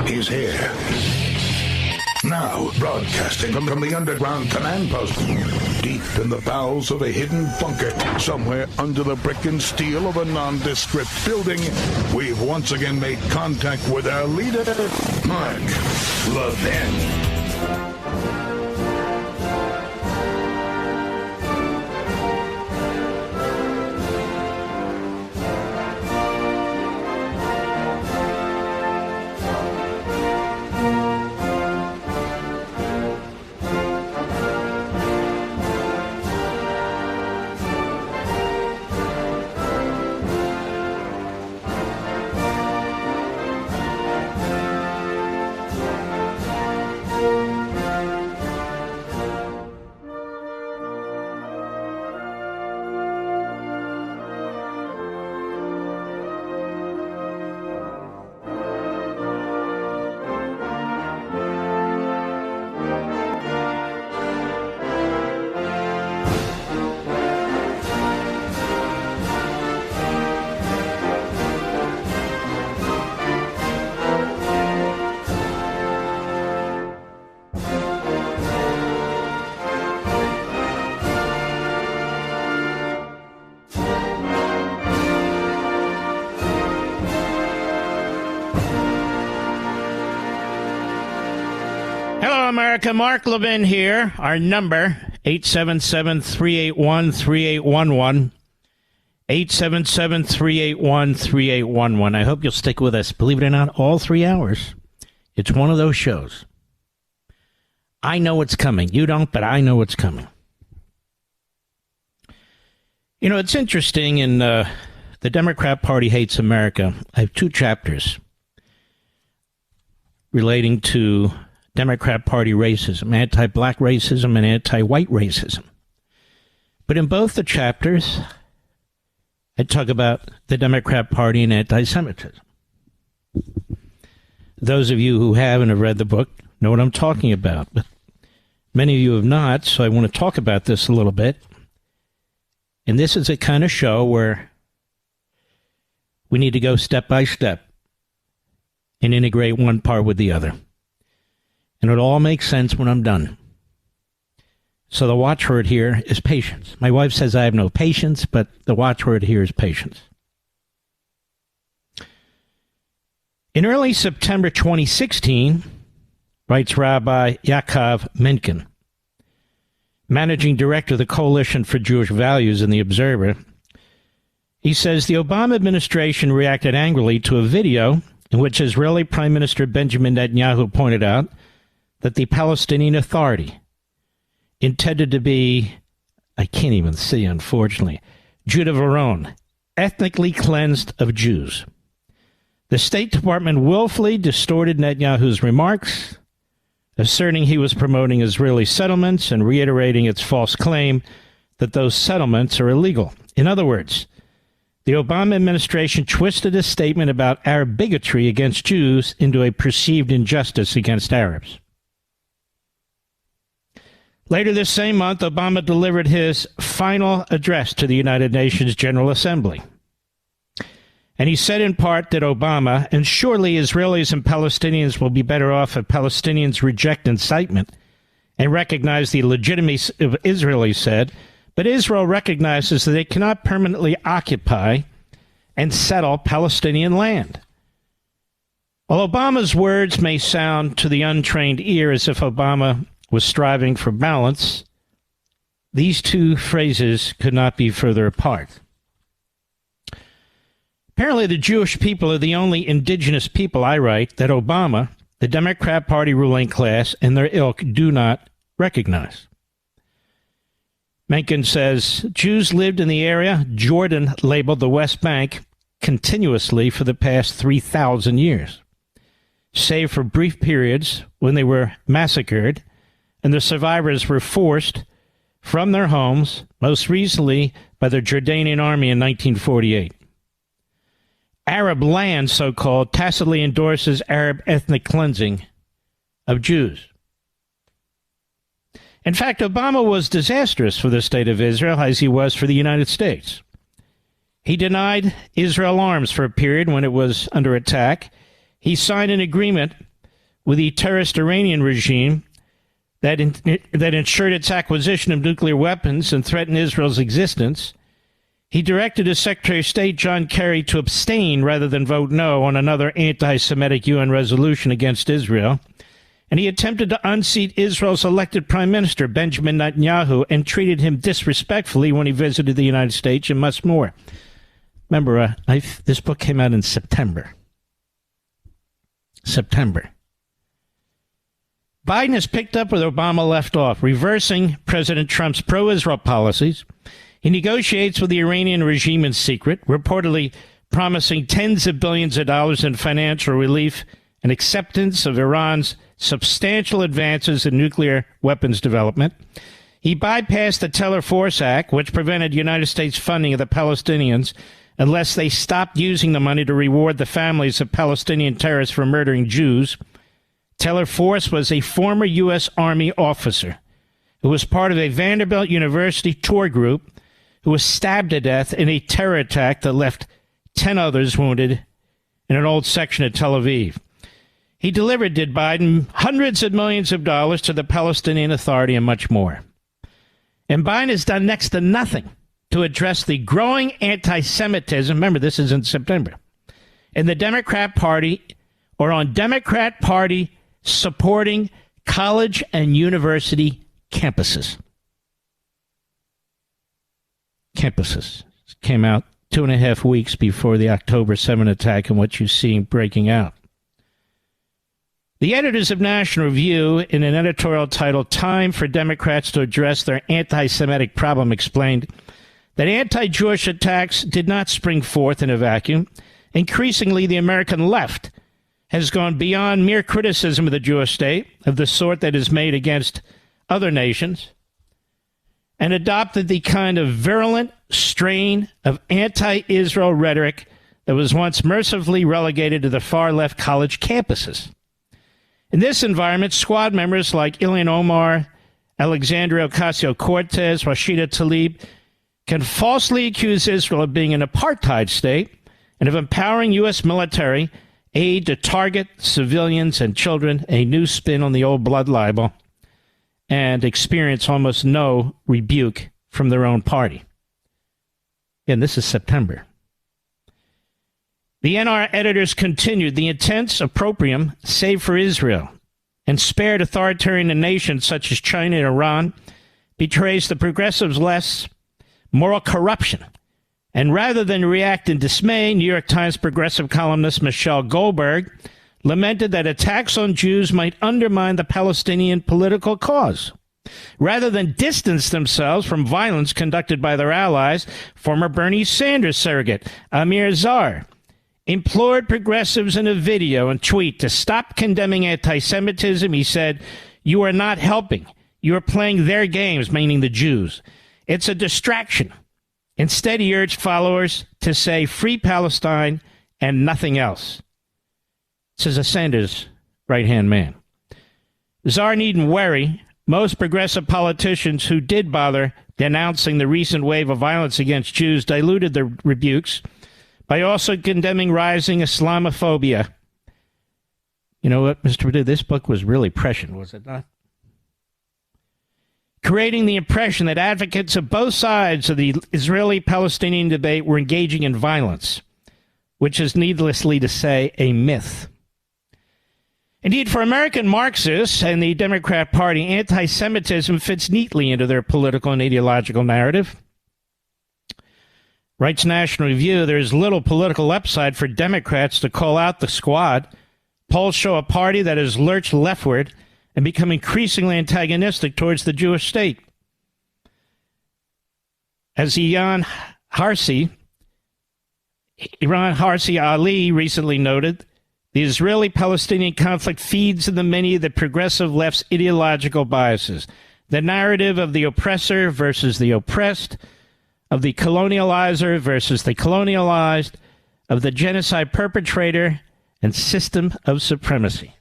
is here. Now, broadcasting from the underground command post, deep in the bowels of a hidden bunker, somewhere under the brick and steel of a nondescript building, we've once again made contact with our leader, Mark Levin. America, Mark Levin here. Our number, 877-381-3811. 877-381-3811. I hope you'll stick with us. Believe it or not, all 3 hours. It's one of those shows. I know what's coming. You don't, but I know what's coming. You know, it's interesting in The Democrat Party Hates America. I have 2 chapters relating to Democrat Party racism, anti-black racism, and anti-white racism. But in both the chapters, I talk about the Democrat Party and anti-Semitism. Those of you who have and have read the book know what I'm talking about, but many of you have not, so I want to talk about this a little bit. And this is a kind of show where we need to go step by step and integrate one part with the other. And it all makes sense when I'm done. So the watchword here is patience. My wife says I have no patience, but the watchword here is patience. In early September 2016, writes Rabbi Yaakov Menken, managing director of the Coalition for Jewish Values in The Observer, he says the Obama administration reacted angrily to a video in which Israeli Prime Minister Benjamin Netanyahu pointed out that the Palestinian Authority intended to be, I can't even see, unfortunately, Judah Varon, ethnically cleansed of Jews. The State Department willfully distorted Netanyahu's remarks, asserting he was promoting Israeli settlements and reiterating its false claim that those settlements are illegal. In other words, the Obama administration twisted a statement about Arab bigotry against Jews into a perceived injustice against Arabs. Later this same month, Obama delivered his final address to the United Nations General Assembly. And he said in part that Obama, and surely Israelis and Palestinians will be better off if Palestinians reject incitement and recognize the legitimacy of Israel, he said, but Israel recognizes that it cannot permanently occupy and settle Palestinian land. While Obama's words may sound to the untrained ear as if Obama was striving for balance, these 2 phrases could not be further apart. Apparently, the Jewish people are the only indigenous people, I write, that Obama, the Democrat Party ruling class, and their ilk do not recognize. Mencken says, Jews lived in the area Jordan labeled the West Bank continuously for the past 3,000 years, save for brief periods when they were massacred and the survivors were forced from their homes, most recently by the Jordanian army in 1948. Arab land, so-called, tacitly endorses Arab ethnic cleansing of Jews. In fact, Obama was disastrous for the state of Israel, as he was for the United States. He denied Israel arms for a period when it was under attack. He signed an agreement with the terrorist Iranian regime that ensured its acquisition of nuclear weapons and threatened Israel's existence, he directed his Secretary of State, John Kerry, to abstain rather than vote no on another anti-Semitic UN resolution against Israel. And he attempted to unseat Israel's elected Prime Minister, Benjamin Netanyahu, and treated him disrespectfully when he visited the United States, and much more. Remember, this book came out in September. Biden has picked up where Obama left off, reversing President Trump's pro-Israel policies. He negotiates with the Iranian regime in secret, reportedly promising tens of billions of dollars in financial relief and acceptance of Iran's substantial advances in nuclear weapons development. He bypassed the Teller-Force Act, which prevented United States funding of the Palestinians unless they stopped using the money to reward the families of Palestinian terrorists for murdering Jews. Teller-Force was a former U.S. Army officer who was part of a Vanderbilt University tour group who was stabbed to death in a terror attack that left 10 others wounded in an old section of Tel Aviv. He delivered, did Biden, hundreds of millions of dollars to the Palestinian Authority and much more. And Biden has done next to nothing to address the growing anti-Semitism. Remember, this is in September. In the Democrat Party or on Democrat Party supporting college and university campuses. Came out 2.5 weeks before the October 7 attack and what you're seeing breaking out. The editors of National Review, in an editorial titled Time for Democrats to Address Their Anti-Semitic Problem, explained that anti-Jewish attacks did not spring forth in a vacuum. Increasingly, the American left has gone beyond mere criticism of the Jewish state, of the sort that is made against other nations, and adopted the kind of virulent strain of anti-Israel rhetoric that was once mercifully relegated to the far-left college campuses. In this environment, squad members like Ilhan Omar, Alexandria Ocasio-Cortez, Rashida Tlaib can falsely accuse Israel of being an apartheid state and of empowering U.S. military aid to target civilians and children, a new spin on the old blood libel, and experience almost no rebuke from their own party. And this is September. The NR editors continued the intense opprobrium, save for Israel, and spared authoritarian nations such as China and Iran, betrays the progressives' less moral corruption. And rather than react in dismay, New York Times progressive columnist Michelle Goldberg lamented that attacks on Jews might undermine the Palestinian political cause. Rather than distance themselves from violence conducted by their allies, former Bernie Sanders surrogate Amir Zar implored progressives in a video and tweet to stop condemning anti-Semitism. He said, "You are not helping. You are playing their games," meaning the Jews. "It's a distraction." Instead, he urged followers to say free Palestine and nothing else. This is a Sanders right-hand man. Czar needn't worry. Most progressive politicians who did bother denouncing the recent wave of violence against Jews diluted their rebukes by also condemning rising Islamophobia. You know what, Mr. Perdue, this book was really prescient, was it not? Creating the impression that advocates of both sides of the Israeli-Palestinian debate were engaging in violence, which is, needlessly to say, a myth. Indeed, for American Marxists and the Democrat Party, anti-Semitism fits neatly into their political and ideological narrative. Writes National Review, there is little political upside for Democrats to call out the squad. Polls show a party that has lurched leftward and become increasingly antagonistic towards the Jewish state. As Iran Harsi Ali recently noted, the Israeli-Palestinian conflict feeds into many of the progressive left's ideological biases. The narrative of the oppressor versus the oppressed, of the colonializer versus the colonialized, of the genocide perpetrator and system of supremacy.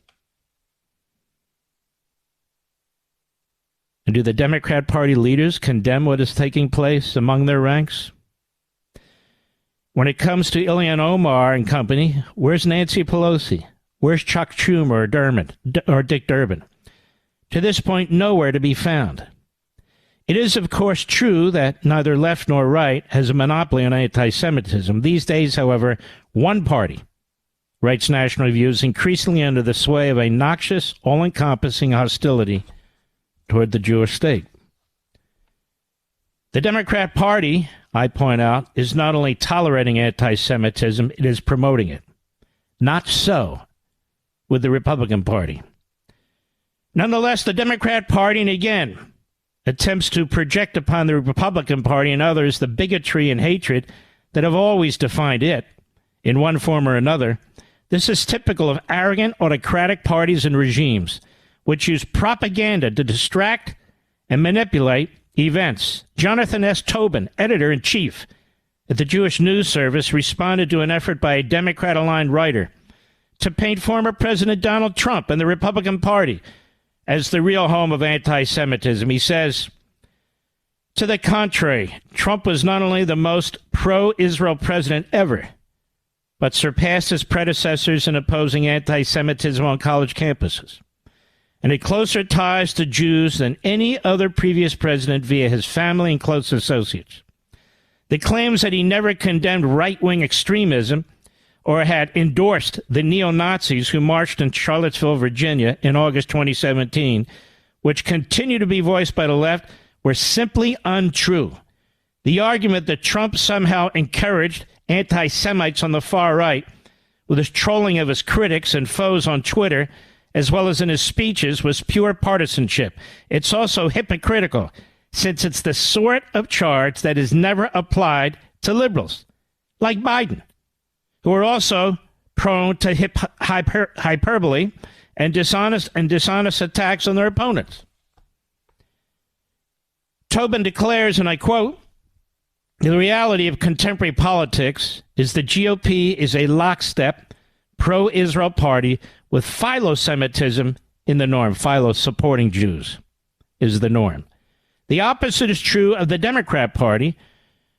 And do the Democrat Party leaders condemn what is taking place among their ranks? When it comes to Ilhan Omar and company, where's Nancy Pelosi? Where's Chuck Schumer or Dick Durbin? To this point, nowhere to be found. It is, of course, true that neither left nor right has a monopoly on anti-Semitism. These days, however, one party, writes National Review, is increasingly under the sway of a noxious, all-encompassing hostility toward the Jewish state. The Democrat Party, I point out, is not only tolerating anti-Semitism, it is promoting it. Not so with the Republican Party. Nonetheless, the Democrat Party, and again, attempts to project upon the Republican Party and others the bigotry and hatred that have always defined it in one form or another. This is typical of arrogant, autocratic parties and regimes which use propaganda to distract and manipulate events. Jonathan S. Tobin, editor-in-chief at the Jewish News Service, responded to an effort by a Democrat-aligned writer to paint former President Donald Trump and the Republican Party as the real home of anti-Semitism. He says, to the contrary, Trump was not only the most pro-Israel president ever, but surpassed his predecessors in opposing anti-Semitism on college campuses, and had closer ties to Jews than any other previous president via his family and close associates. The claims that he never condemned right-wing extremism or had endorsed the neo-Nazis who marched in Charlottesville, Virginia in August 2017, which continue to be voiced by the left, were simply untrue. The argument that Trump somehow encouraged anti-Semites on the far right with his trolling of his critics and foes on Twitter, as well as in his speeches, was pure partisanship. It's also hypocritical, since it's the sort of charge that is never applied to liberals, like Biden, who are also prone to hyperbole and dishonest attacks on their opponents. Tobin declares, and I quote, the reality of contemporary politics is the GOP is a lockstep pro-Israel party with philo-Semitism in the norm. Philo, supporting Jews, is the norm. The opposite is true of the Democrat Party,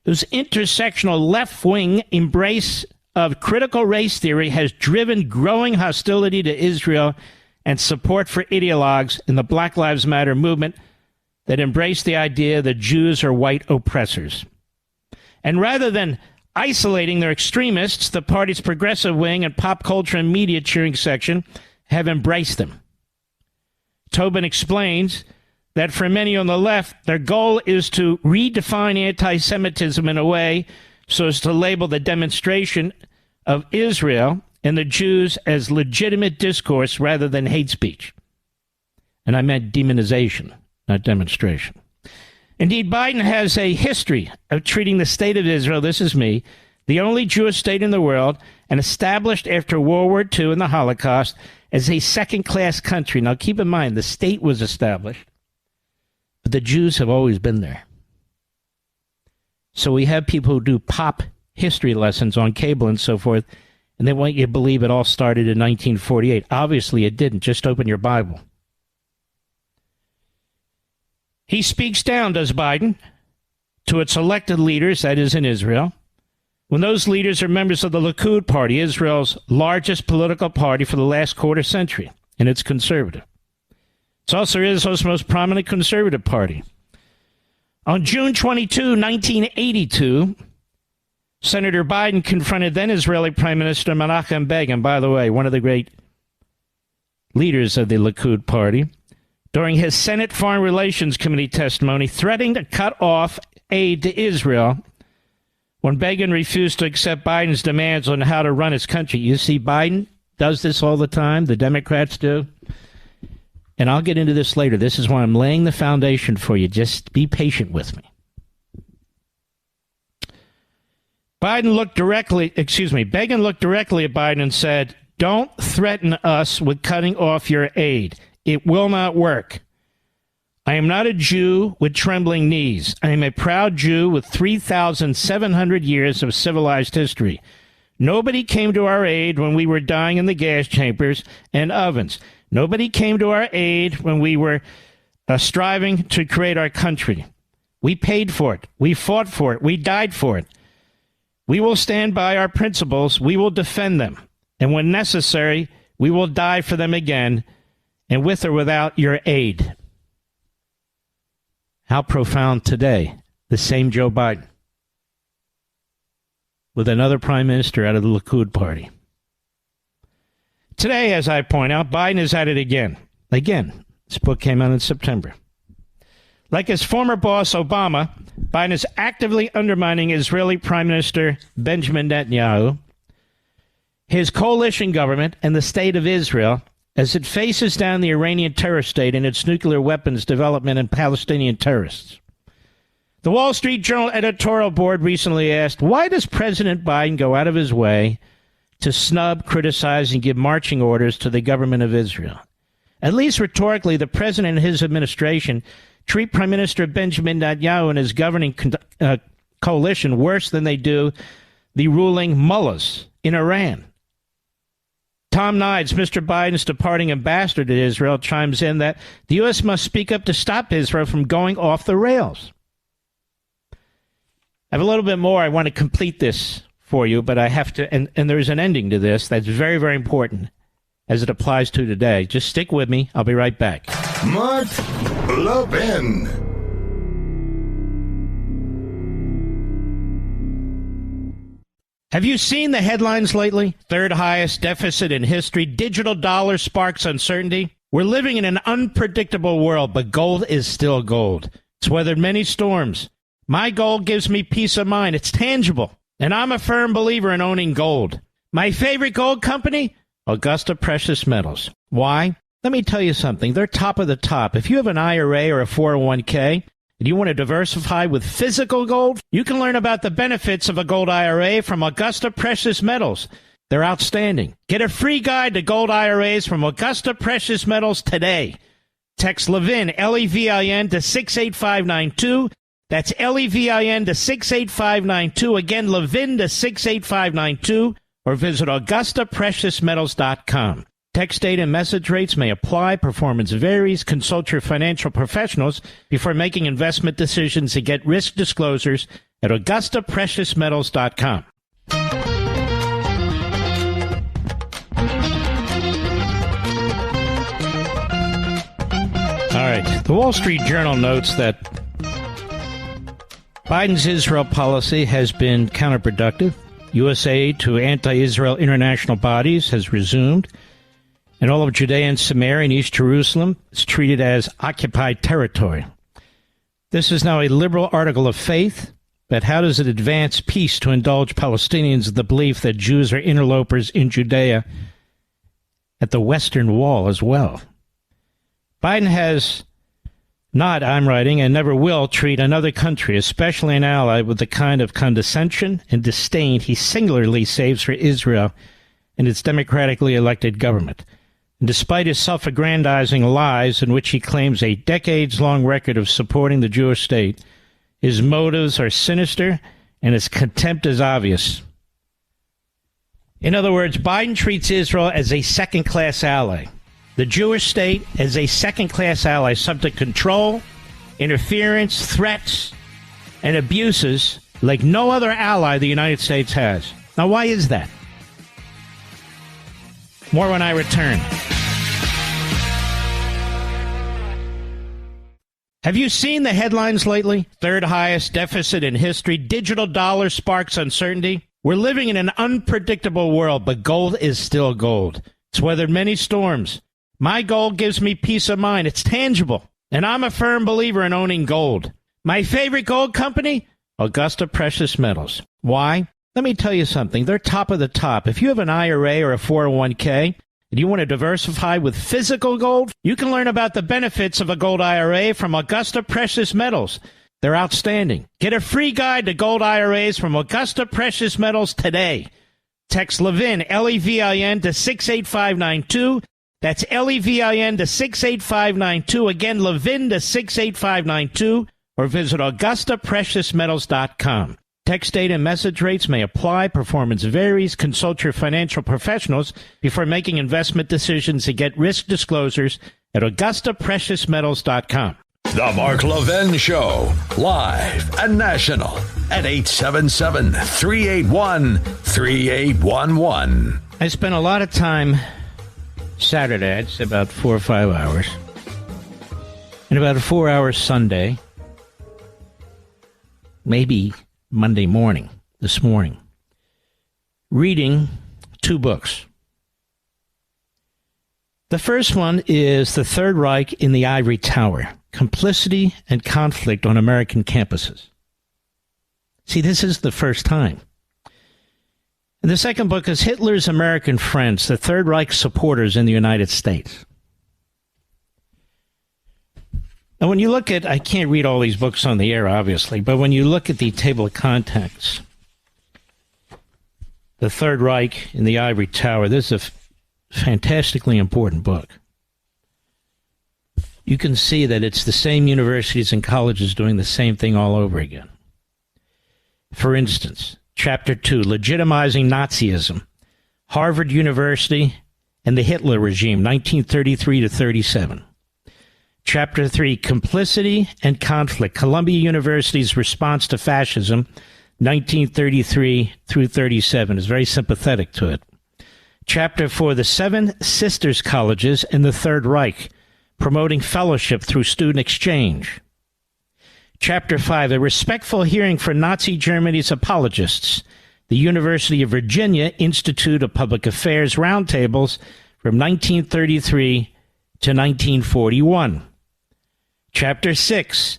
whose intersectional left-wing embrace of critical race theory has driven growing hostility to Israel and support for ideologues in the Black Lives Matter movement that embrace the idea that Jews are white oppressors. And rather than isolating their extremists, the party's progressive wing and pop culture and media cheering section have embraced them. Tobin explains that for many on the left, their goal is to redefine anti-Semitism in a way so as to label the demonstration of Israel and the Jews as legitimate discourse rather than hate speech. And I meant demonization, not demonstration. Indeed, Biden has a history of treating the state of Israel, this is me, the only Jewish state in the world, and established after World War II and the Holocaust, as a second-class country. Now, keep in mind, the state was established, but the Jews have always been there. So we have people who do pop history lessons on cable and so forth, and they want you to believe it all started in 1948. Obviously, it didn't. Just open your Bible. He speaks down, does Biden, to its elected leaders, that is in Israel, when those leaders are members of the Likud party, Israel's largest political party for the last quarter century, and it's conservative. It's also Israel's most prominent conservative party. On June 22, 1982, Senator Biden confronted then Israeli Prime Minister Menachem Begin, by the way, one of the great leaders of the Likud party, during his Senate Foreign Relations Committee testimony, threatening to cut off aid to Israel when Begin refused to accept Biden's demands on how to run his country. You see, Biden does this all the time. The Democrats do. And I'll get into this later. This is why I'm laying the foundation for you. Just be patient with me. Begin looked directly at Biden and said, "Don't threaten us with cutting off your aid. It will not work. I am not a Jew with trembling knees. I am a proud Jew with 3,700 years of civilized history. Nobody came to our aid when we were dying in the gas chambers and ovens. Nobody came to our aid when we were striving to create our country. We paid for it. We fought for it. We died for it. We will stand by our principles. We will defend them. And when necessary, We will die for them again, and with or without your aid. How profound today. The same Joe Biden, with another prime minister out of the Likud party. Today, as I point out, Biden is at it again. Again, this book came out in September. Like his former boss, Obama, Biden is actively undermining Israeli Prime Minister Benjamin Netanyahu, his coalition government, and the state of Israel as it faces down the Iranian terror state and its nuclear weapons development and Palestinian terrorists. The Wall Street Journal editorial board recently asked, why does President Biden go out of his way to snub, criticize, and give marching orders to the government of Israel? At least rhetorically, the president and his administration treat Prime Minister Benjamin Netanyahu and his governing coalition worse than they do the ruling mullahs in Iran. Tom Nides, Mr. Biden's departing ambassador to Israel, chimes in that the U.S. must speak up to stop Israel from going off the rails. I have a little bit more. I want to complete this for you, but I have to, and there's an ending to this that's very, very important as it applies to today. Just stick with me. I'll be right back. Mark Levin. Have you seen the headlines lately? Third highest deficit in history. Digital dollar sparks uncertainty. We're living in an unpredictable world, but gold is still gold. It's weathered many storms. My gold gives me peace of mind. It's tangible. And I'm a firm believer in owning gold. My favorite gold company? Augusta Precious Metals. Why? Let me tell you something. They're top of the top. If you have an IRA or a 401k and you want to diversify with physical gold, you can learn about the benefits of a gold IRA from Augusta Precious Metals. They're outstanding. Get a free guide to gold IRAs from Augusta Precious Metals today. Text Levin, Levin, to 68592. That's Levin to 68592. Again, Levin to 68592. Or visit AugustaPreciousMetals.com. Text data and message rates may apply. Performance varies. Consult your financial professionals before making investment decisions and get risk disclosures at AugustaPreciousMetals.com. All right. The Wall Street Journal notes that Biden's Israel policy has been counterproductive. U.S. aid to anti-Israel international bodies has resumed, and all of Judea and Samaria and East Jerusalem is treated as occupied territory. This is now a liberal article of faith, but how does it advance peace to indulge Palestinians in the belief that Jews are interlopers in Judea at the Western Wall as well? Biden has not, I'm writing, and never will treat another country, especially an ally, with the kind of condescension and disdain he singularly saves for Israel and its democratically elected government. And despite his self-aggrandizing lies in which he claims a decades-long record of supporting the Jewish state, his motives are sinister and his contempt is obvious. In other words, Biden treats Israel as a second-class ally. The Jewish state as a second-class ally subject to control, interference, threats, and abuses like no other ally the United States has. Now, why is that? More when I return. Have you seen the headlines lately? Third highest deficit in history. Digital dollar sparks uncertainty. We're living in an unpredictable world, but gold is still gold. It's weathered many storms. My gold gives me peace of mind. It's tangible. And I'm a firm believer in owning gold. My favorite gold company? Augusta Precious Metals. Why? Let me tell you something. They're top of the top. If you have an IRA or a 401k and you want to diversify with physical gold, you can learn about the benefits of a gold IRA from Augusta Precious Metals. They're outstanding. Get a free guide to gold IRAs from Augusta Precious Metals today. Text Levin, Levin, to 68592. That's Levin to 68592. Again, Levin to 68592. Or visit AugustaPreciousMetals.com. Text data and message rates may apply. Performance varies. Consult your financial professionals before making investment decisions and get risk disclosures at AugustaPreciousMetals.com. The Mark Levin Show, live and national at 877-381-3811. I spent a lot of time Saturday, it's about 4 or 5 hours. And about a 4-hour Sunday, maybe Monday morning, this morning, reading 2 books. The first one is The Third Reich in the Ivory Tower, Complicity and Conflict on American Campuses. See, this is the first time. And the second book is Hitler's American Friends, The Third Reich Supporters in the United States. Now, when you look at, I can't read all these books on the air, obviously, but when you look at the table of contents, The Third Reich in the Ivory Tower, this is a fantastically important book. You can see that it's the same universities and colleges doing the same thing all over again. For instance, Chapter 2, Legitimizing Nazism, Harvard University and the Hitler Regime, 1933 to 37. Chapter 3, Complicity and Conflict, Columbia University's Response to Fascism, 1933 through 37. Is very sympathetic to it. Chapter 4, The Seven Sisters Colleges in the Third Reich, Promoting Fellowship through Student Exchange. Chapter 5, A Respectful Hearing for Nazi Germany's Apologists, the University of Virginia Institute of Public Affairs Roundtables from 1933 to 1941. Chapter 6,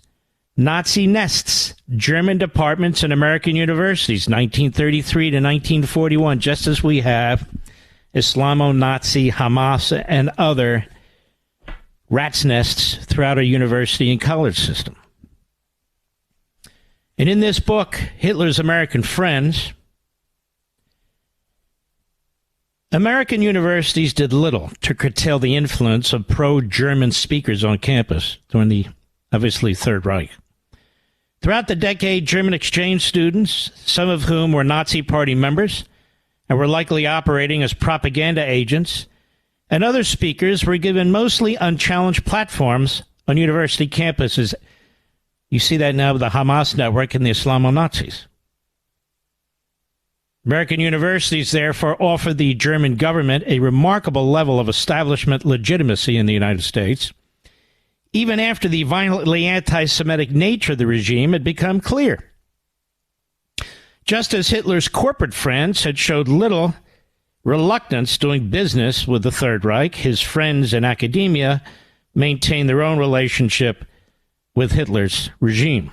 Nazi Nests, German Departments in American Universities, 1933 to 1941, just as we have Islamo-Nazi, Hamas, and other rat's nests throughout our university and college system. And in this book, Hitler's American Friends, American universities did little to curtail the influence of pro-German speakers on campus during the, obviously, Third Reich. Throughout the decade, German exchange students, some of whom were Nazi Party members and were likely operating as propaganda agents, and other speakers were given mostly unchallenged platforms on university campuses. You see that now with the Hamas network and the Islamo-Nazis. American universities, therefore, offer the German government a remarkable level of establishment legitimacy in the United States, even after the violently anti-Semitic nature of the regime had become clear. Just as Hitler's corporate friends had showed little reluctance doing business with the Third Reich, his friends in academia maintained their own relationship with Hitler's regime.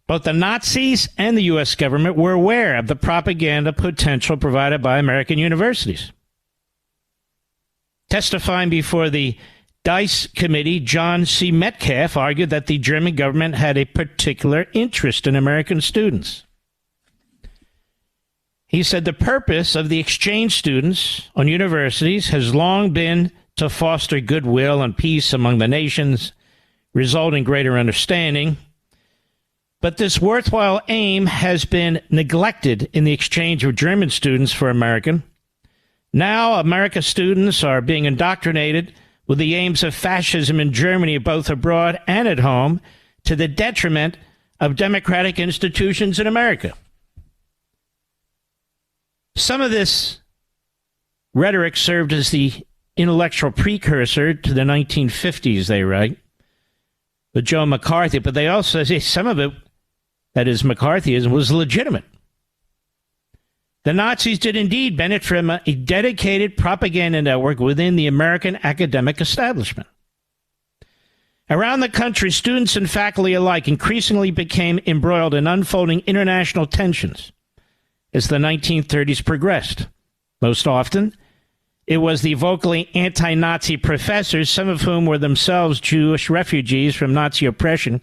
Both the Nazis and the U.S. government were aware of the propaganda potential provided by American universities. Testifying before the Dice Committee, John C. Metcalf argued that the German government had a particular interest in American students. He said the purpose of the exchange students on universities has long been to foster goodwill and peace among the nations, result in greater understanding. But this worthwhile aim has been neglected in the exchange of German students for American. Now, American students are being indoctrinated with the aims of fascism in Germany, both abroad and at home, to the detriment of democratic institutions in America. Some of this rhetoric served as the intellectual precursor to the 1950s, they write, with Joe McCarthy, but they also say some of it, that is McCarthyism, was legitimate. The Nazis did indeed benefit from a dedicated propaganda network within the American academic establishment. Around the country, students and faculty alike increasingly became embroiled in unfolding international tensions as the 1930s progressed. Most often, it was the vocally anti-Nazi professors, some of whom were themselves Jewish refugees from Nazi oppression,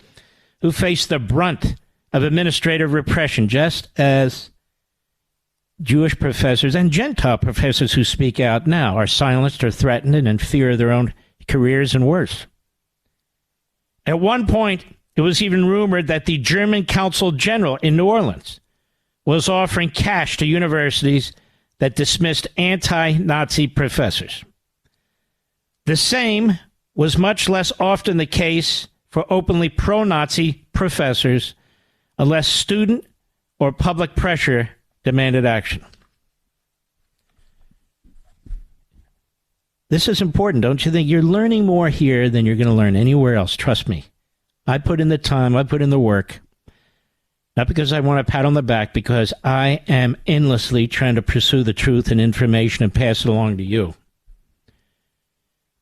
who faced the brunt of administrative repression, just as Jewish professors and Gentile professors who speak out now are silenced or threatened and in fear of their own careers and worse. At one point, it was even rumored that the German Consul General in New Orleans was offering cash to universities that dismissed anti-Nazi professors. The same was much less often the case for openly pro-Nazi professors, unless student or public pressure demanded action. This is important, don't you think? You're learning more here than you're going to learn anywhere else. Trust me. I put in the time. I put in the work. Not because I want a pat on the back, because I am endlessly trying to pursue the truth and information and pass it along to you.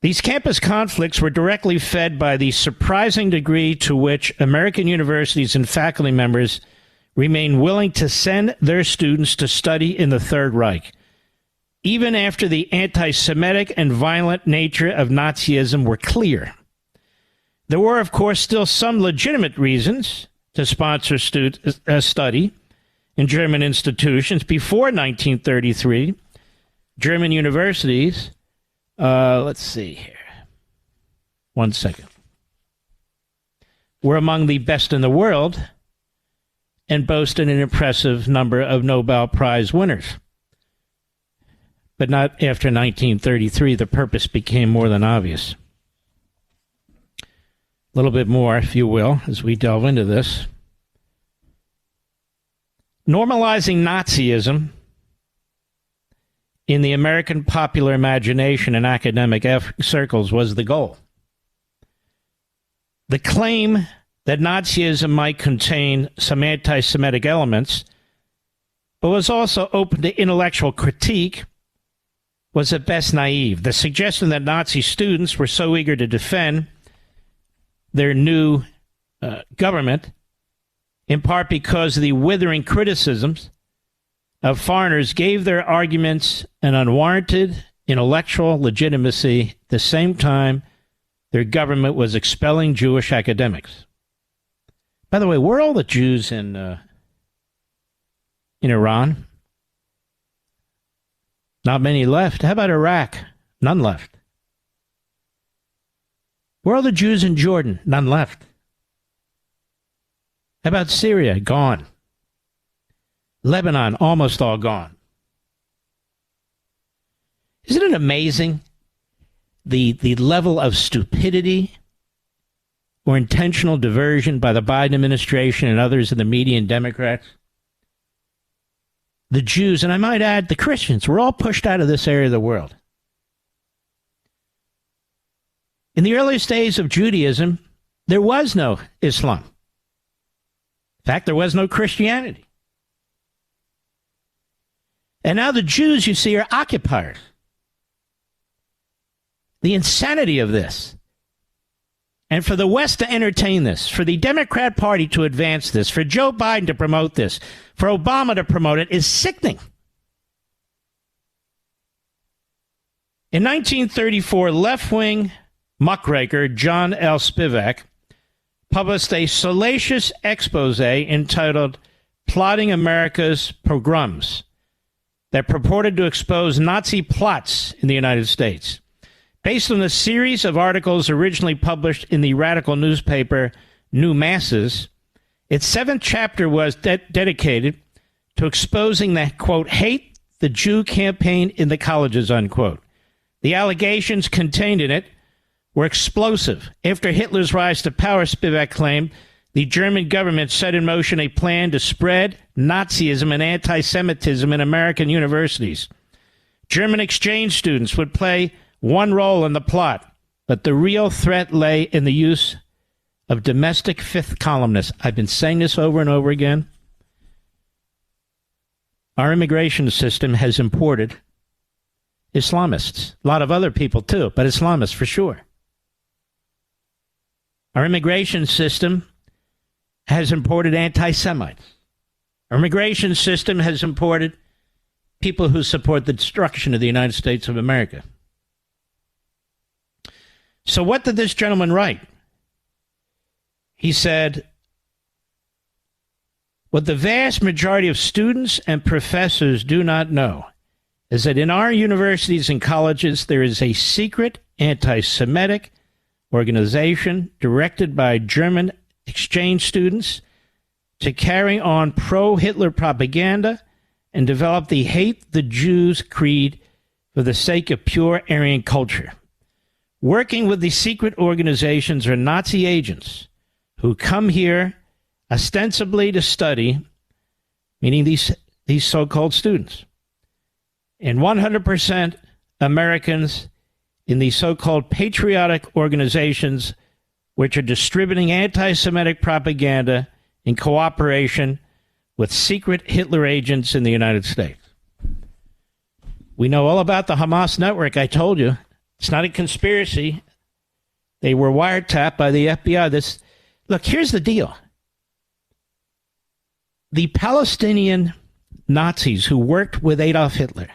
These campus conflicts were directly fed by the surprising degree to which American universities and faculty members remain willing to send their students to study in the Third Reich, even after the anti-Semitic and violent nature of Nazism were clear. There were, of course, still some legitimate reasons to sponsor study in German institutions. Before 1933, German universities, let's see here, 1 second, were among the best in the world and boasted an impressive number of Nobel Prize winners. But not after 1933. The purpose became more than obvious. A little bit more, if you will, as we delve into this. Normalizing Nazism in the American popular imagination and academic circles was the goal. The claim that Nazism might contain some anti-Semitic elements, but was also open to intellectual critique, was at best naive. The suggestion that Nazi students were so eager to defend their new government, in part because of the withering criticisms of foreigners, gave their arguments an unwarranted intellectual legitimacy at the same time their government was expelling Jewish academics. By the way, where are all the Jews in Iran? Not many left. How about Iraq? None left. Where are the Jews in Jordan? None left. How about Syria? Gone. Lebanon, almost all gone. Isn't it amazing the level of stupidity or intentional diversion by the Biden administration and others in the media and Democrats? The Jews, and I might add the Christians, were all pushed out of this area of the world. In the earliest days of Judaism, there was no Islam. In fact, there was no Christianity. And now the Jews, you see, are occupiers. The insanity of this. And for the West to entertain this, for the Democrat Party to advance this, for Joe Biden to promote this, for Obama to promote it, is sickening. In 1934, left-wing muckraker John L. Spivak published a salacious expose entitled Plotting America's Pogroms that purported to expose Nazi plots in the United States. Based on a series of articles originally published in the radical newspaper New Masses, its seventh chapter was dedicated to exposing the, quote, hate the Jew campaign in the colleges, unquote. The allegations contained in it were explosive. After Hitler's rise to power, Spivak claimed, the German government set in motion a plan to spread Nazism and anti-Semitism in American universities. German exchange students would play one role in the plot, but the real threat lay in the use of domestic fifth columnists. I've been saying this over and over again. Our immigration system has imported Islamists. A lot of other people too, but Islamists for sure. Our immigration system has imported anti-Semites. Our immigration system has imported people who support the destruction of the United States of America. So what did this gentleman write? He said, what the vast majority of students and professors do not know is that in our universities and colleges there is a secret anti-Semitic organization directed by German exchange students to carry on pro-Hitler propaganda and develop the hate the Jews creed for the sake of pure Aryan culture. Working with these secret organizations are Nazi agents who come here ostensibly to study, meaning these so-called students. And 100% Americans in these so-called patriotic organizations which are distributing anti-Semitic propaganda in cooperation with secret Hitler agents in the United States. We know all about the Hamas network. I told you, it's not a conspiracy. They were wiretapped by the FBI. Look, here's the deal. The Palestinian Nazis who worked with Adolf Hitler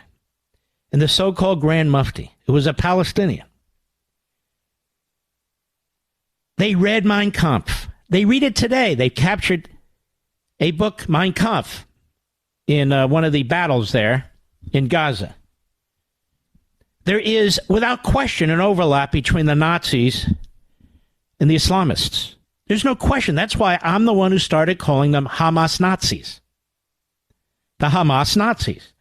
and the so-called Grand Mufti, who was a Palestinian, they read Mein Kampf. They read it today. They captured a book, Mein Kampf, in one of the battles there in Gaza. There is, without question, an overlap between the Nazis and the Islamists. There's no question. That's why I'm the one who started calling them Hamas Nazis. The Hamas Nazis.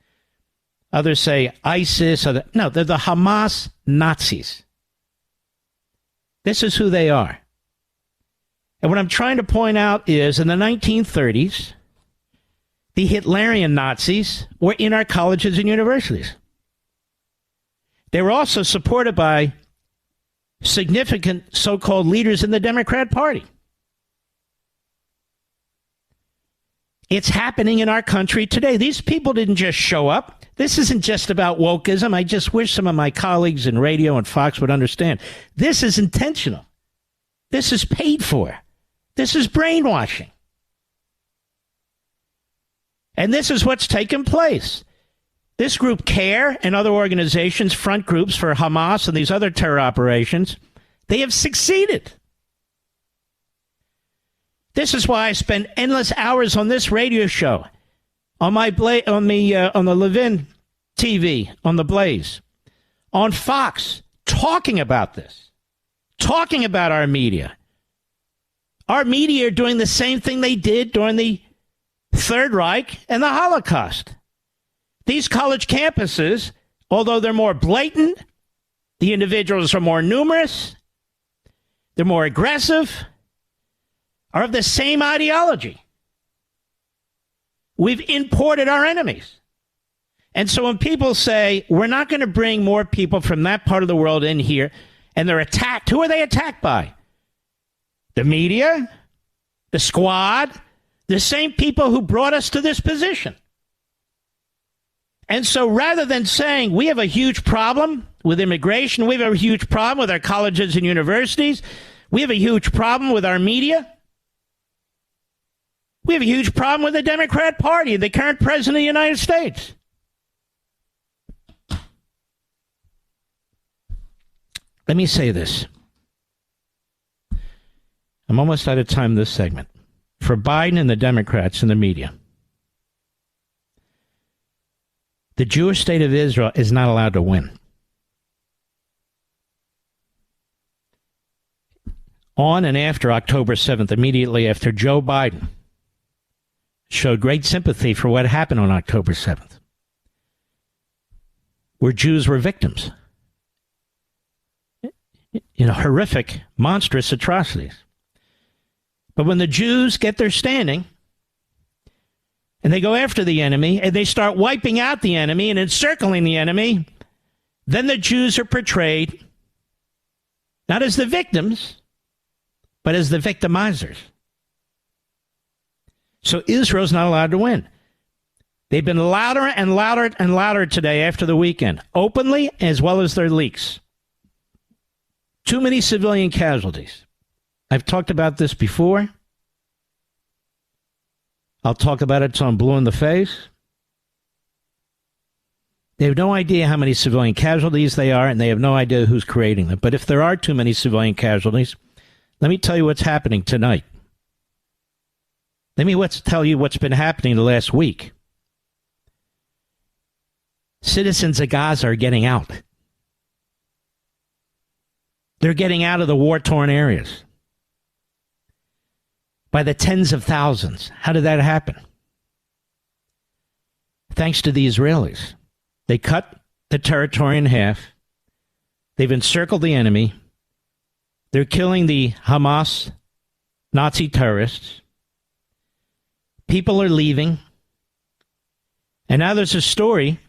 Others say ISIS. No, they're the Hamas Nazis. This is who they are. And what I'm trying to point out is, in the 1930s, the Hitlerian Nazis were in our colleges and universities. They were also supported by significant so-called leaders in the Democrat Party. It's happening in our country today. These people didn't just show up. This isn't just about wokeism. I just wish some of my colleagues in radio and Fox would understand. This is intentional. This is paid for. This is brainwashing. And this is what's taken place. This group, CAIR, and other organizations, front groups for Hamas and these other terror operations, they have succeeded. This is why I spend endless hours on this radio show, on the Levin TV, on the Blaze, on Fox, talking about this, talking about our media. Our media are doing the same thing they did during the Third Reich and the Holocaust. These college campuses, although they're more blatant, the individuals are more numerous, they're more aggressive, are of the same ideology. We've imported our enemies. And so when people say, we're not going to bring more people from that part of the world in here, and they're attacked, who are they attacked by? The media, the squad, the same people who brought us to this position. And so rather than saying we have a huge problem with immigration, we have a huge problem with our colleges and universities, we have a huge problem with our media, we have a huge problem with the Democrat Party, the current president of the United States. Let me say this. I'm almost out of time this segment. For Biden and the Democrats and the media, the Jewish state of Israel is not allowed to win. On and after October 7th, immediately after Joe Biden showed great sympathy for what happened on October 7th, where Jews were victims in horrific, monstrous atrocities. But when the Jews get their standing and they go after the enemy and they start wiping out the enemy and encircling the enemy, then the Jews are portrayed not as the victims, but as the victimizers. So Israel's not allowed to win. They've been louder and louder and louder today after the weekend, openly as well as their leaks. Too many civilian casualties. I've talked about this before. I'll talk about it till I'm blue in the face. They have no idea how many civilian casualties they are, and they have no idea who's creating them. But if there are too many civilian casualties, let me tell you what's happening tonight. Let me tell you what's been happening the last week. Citizens of Gaza are getting out. They're getting out of the war-torn areas by the tens of thousands. How did that happen? Thanks to the Israelis. They cut the territory in half. They've encircled the enemy. They're killing the Hamas Nazi terrorists. People are leaving. And now there's a story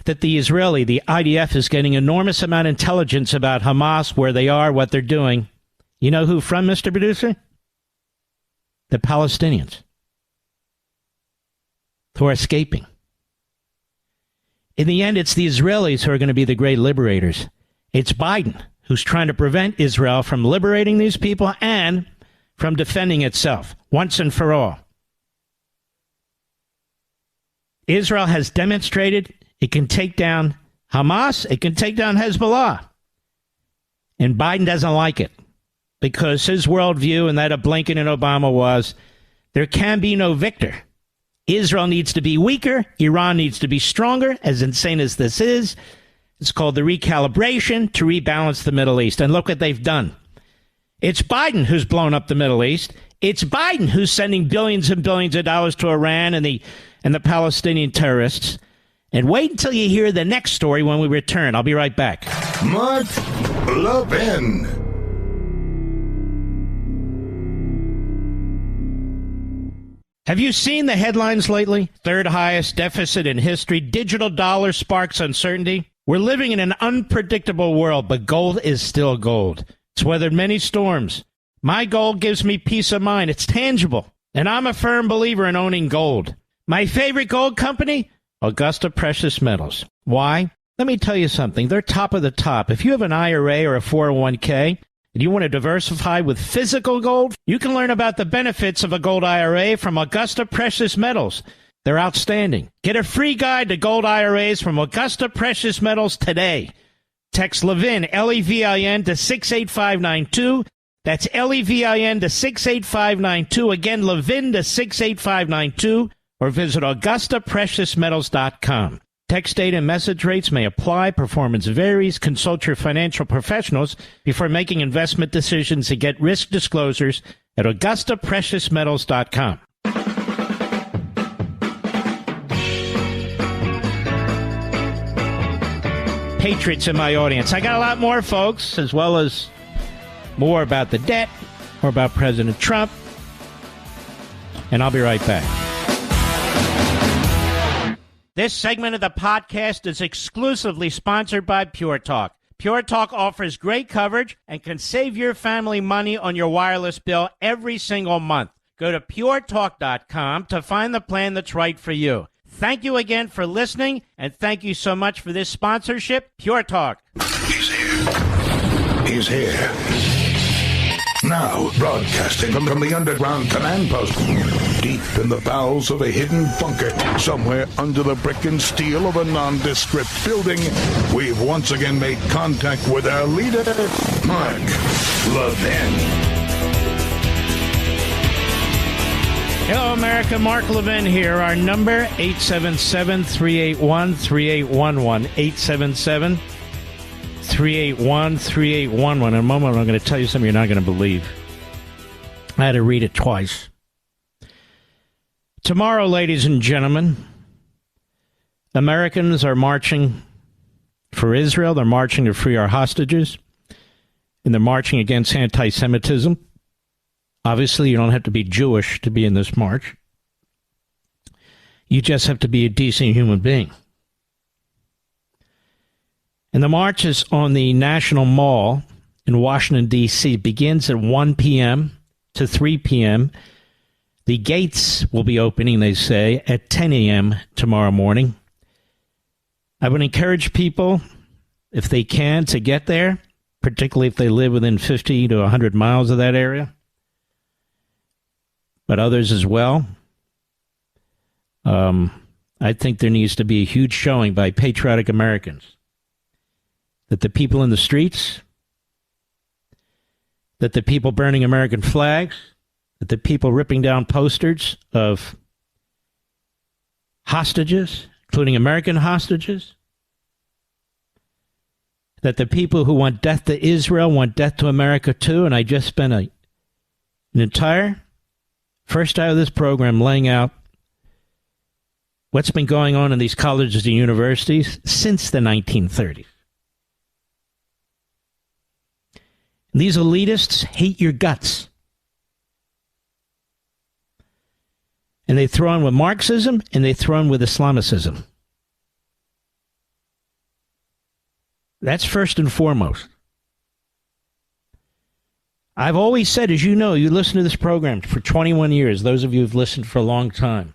that the IDF is getting enormous amount of intelligence about Hamas, where they are, what they're doing. You know who from, Mr. Producer? The Palestinians, who are escaping. In the end, it's the Israelis who are going to be the great liberators. It's Biden who's trying to prevent Israel from liberating these people and from defending itself once and for all. Israel has demonstrated it can take down Hamas, it can take down Hezbollah. And Biden doesn't like it because his worldview, and that of Blinken and Obama, was there can be no victor. Israel needs to be weaker. Iran needs to be stronger, as insane as this is. It's called the recalibration to rebalance the Middle East. And look what they've done. It's Biden who's blown up the Middle East. It's Biden who's sending billions and billions of dollars to Iran and the Palestinian terrorists. And wait until you hear the next story when we return. I'll be right back. Mark Levin. Have you seen the headlines lately? Third highest deficit in history. Digital dollar sparks uncertainty. We're living in an unpredictable world, but gold is still gold. It's weathered many storms. My gold gives me peace of mind. It's tangible. And I'm a firm believer in owning gold. My favorite gold company? Augusta Precious Metals. Why? Let me tell you something. They're top of the top. If you have an IRA or a 401k and you want to diversify with physical gold, you can learn about the benefits of a gold IRA from Augusta Precious Metals. They're outstanding. Get a free guide to gold IRAs from Augusta Precious Metals today. Text Levin, Levin, to 68592. That's Levin to 68592. Again, Levin to 68592. Or visit AugustaPreciousMetals.com. Text data and message rates may apply. Performance varies. Consult your financial professionals before making investment decisions and get risk disclosures at AugustaPreciousMetals.com. Patriots in my audience. I got a lot more, folks, as well as more about the debt or about President Trump. And I'll be right back. This segment of the podcast is exclusively sponsored by Pure Talk. Pure Talk offers great coverage and can save your family money on your wireless bill every single month. Go to puretalk.com to find the plan that's right for you. Thank you again for listening, and thank you so much for this sponsorship, Pure Talk. He's here. He's here. Now, broadcasting from the underground command post, deep in the bowels of a hidden bunker, somewhere under the brick and steel of a nondescript building, we've once again made contact with our leader, Mark Levin. Hello, America. Mark Levin here. Our number, 877-381-3811. 877-381-3811. In a moment, I'm going to tell you something you're not going to believe. I had to read it twice. Tomorrow, ladies and gentlemen, Americans are marching for Israel. They're marching to free our hostages. And they're marching against anti-Semitism. Obviously, you don't have to be Jewish to be in this march. You just have to be a decent human being. And the march is on the National Mall in Washington, D.C. It begins at 1 p.m. to 3 p.m. The gates will be opening, they say, at 10 a.m. tomorrow morning. I would encourage people, if they can, to get there, particularly if they live within 50 to 100 miles of that area, but others as well. I think there needs to be a huge showing by patriotic Americans that the people in the streets, that the people burning American flags, that the people ripping down posters of hostages, including American hostages, that the people who want death to Israel want death to America too. And I just spent an entire first hour of this program laying out what's been going on in these colleges and universities since the 1930s. These elitists hate your guts. And they throw in with Marxism and they throw in with Islamicism. That's first and foremost. I've always said, as you know, you listen to this program for 21 years, those of you who've listened for a long time,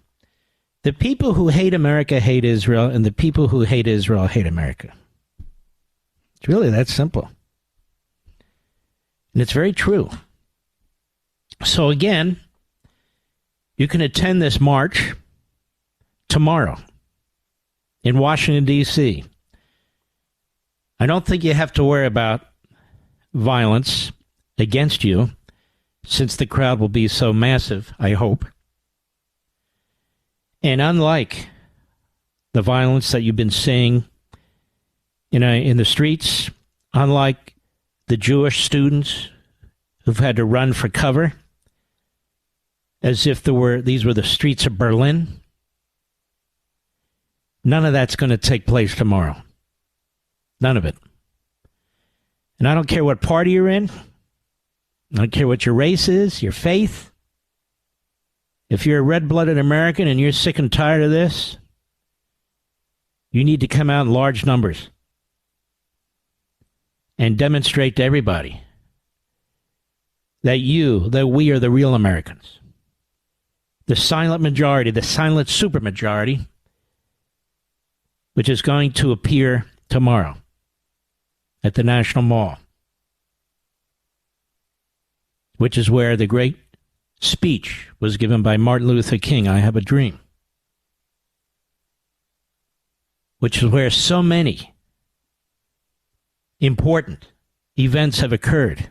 the people who hate America hate Israel, and the people who hate Israel hate America. It's really that simple. And it's very true. So again, you can attend this march tomorrow in Washington, D.C. I don't think you have to worry about violence against you, since the crowd will be so massive, I hope. And unlike the violence that you've been seeing in the streets, unlike the Jewish students who've had to run for cover, as if these were the streets of Berlin, none of that's going to take place tomorrow. None of it. And I don't care what party you're in. I don't care what your race is, your faith. If you're a red-blooded American and you're sick and tired of this, you need to come out in large numbers and demonstrate to everybody that we are the real Americans. The silent majority, the silent supermajority, which is going to appear tomorrow at the National Mall, which is where the great speech was given by Martin Luther King, I Have a Dream, which is where so many important events have occurred.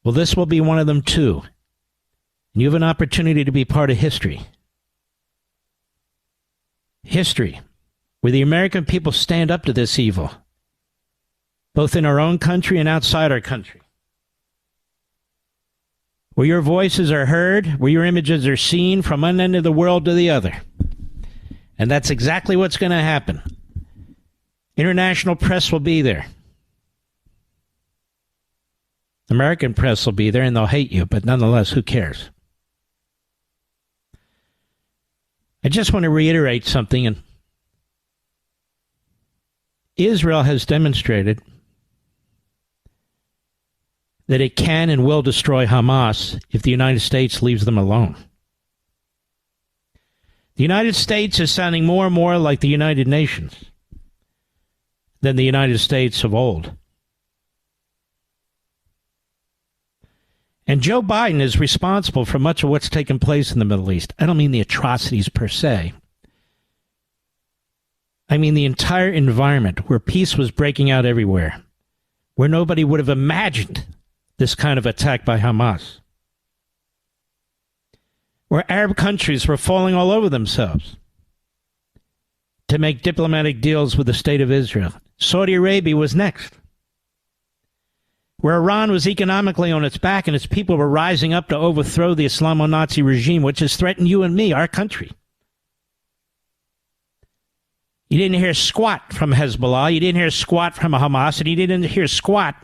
Well, this will be one of them too. And you have an opportunity to be part of history. History, where the American people stand up to this evil, both in our own country and outside our country. Where your voices are heard, where your images are seen from one end of the world to the other. And that's exactly what's going to happen. International press will be there. American press will be there, and they'll hate you, but nonetheless, who cares? I just want to reiterate something. And Israel has demonstrated that it can and will destroy Hamas if the United States leaves them alone. The United States is sounding more and more like the United Nations than the United States of old. And Joe Biden is responsible for much of what's taken place in the Middle East. I don't mean the atrocities per se. I mean the entire environment where peace was breaking out everywhere, where nobody would have imagined this kind of attack by Hamas, where Arab countries were falling all over themselves to make diplomatic deals with the state of Israel. Saudi Arabia was next, where Iran was economically on its back and its people were rising up to overthrow the Islamo-Nazi regime, which has threatened you and me, our country. You didn't hear squat from Hezbollah, you didn't hear squat from Hamas, and you didn't hear squat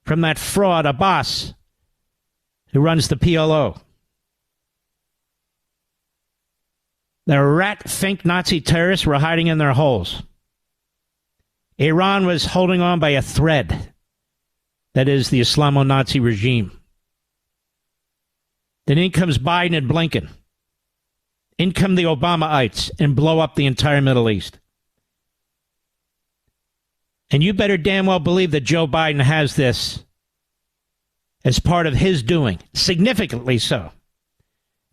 from that fraud Abbas who runs the PLO. The rat-fink Nazi terrorists were hiding in their holes. Iran was holding on by a thread. That is the Islamo-Nazi regime. Then in comes Biden and Blinken. In come the Obamaites and blow up the entire Middle East. And you better damn well believe that Joe Biden has this as part of his doing, significantly so.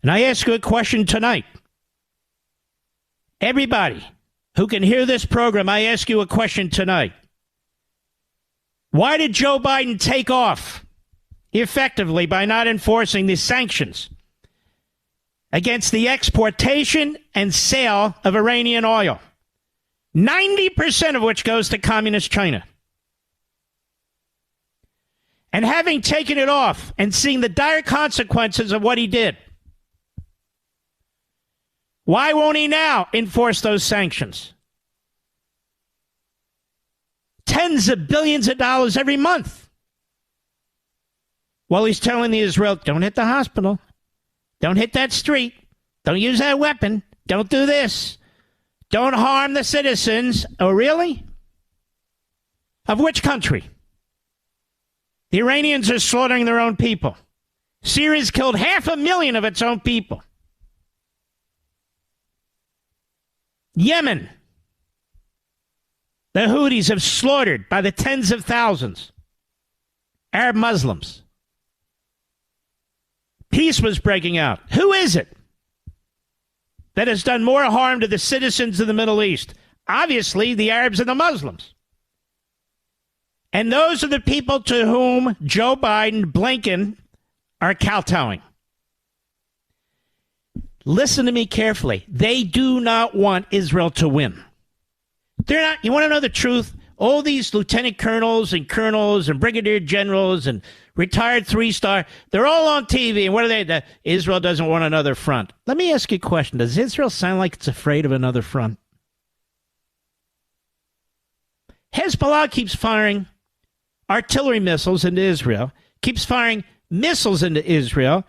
And I ask you a question tonight. Everybody who can hear this program, I ask you a question tonight. Why did Joe Biden take off effectively by not enforcing the sanctions against the exportation and sale of Iranian oil? 90% of which goes to communist China. And having taken it off and seeing the dire consequences of what he did, why won't he now enforce those sanctions? Tens of billions of dollars every month. While he's telling the Israel, don't hit the hospital. Don't hit that street. Don't use that weapon. Don't do this. Don't harm the citizens. Oh, really? Of which country? The Iranians are slaughtering their own people. Syria's killed 500,000 of its own people. Yemen. The Houthis have slaughtered by the tens of thousands Arab Muslims. Peace was breaking out. Who is it that has done more harm to the citizens of the Middle East? Obviously, the Arabs and the Muslims. And those are the people to whom Joe Biden, Blinken are kowtowing. Listen to me carefully. They do not want Israel to win. They're not. You want to know the truth? All these lieutenant colonels and brigadier generals and retired three-star, they're all on TV. And what are they? Israel doesn't want another front. Let me ask you a question. Does Israel sound like it's afraid of another front? Hezbollah keeps firing artillery missiles into Israel, keeps firing missiles into Israel.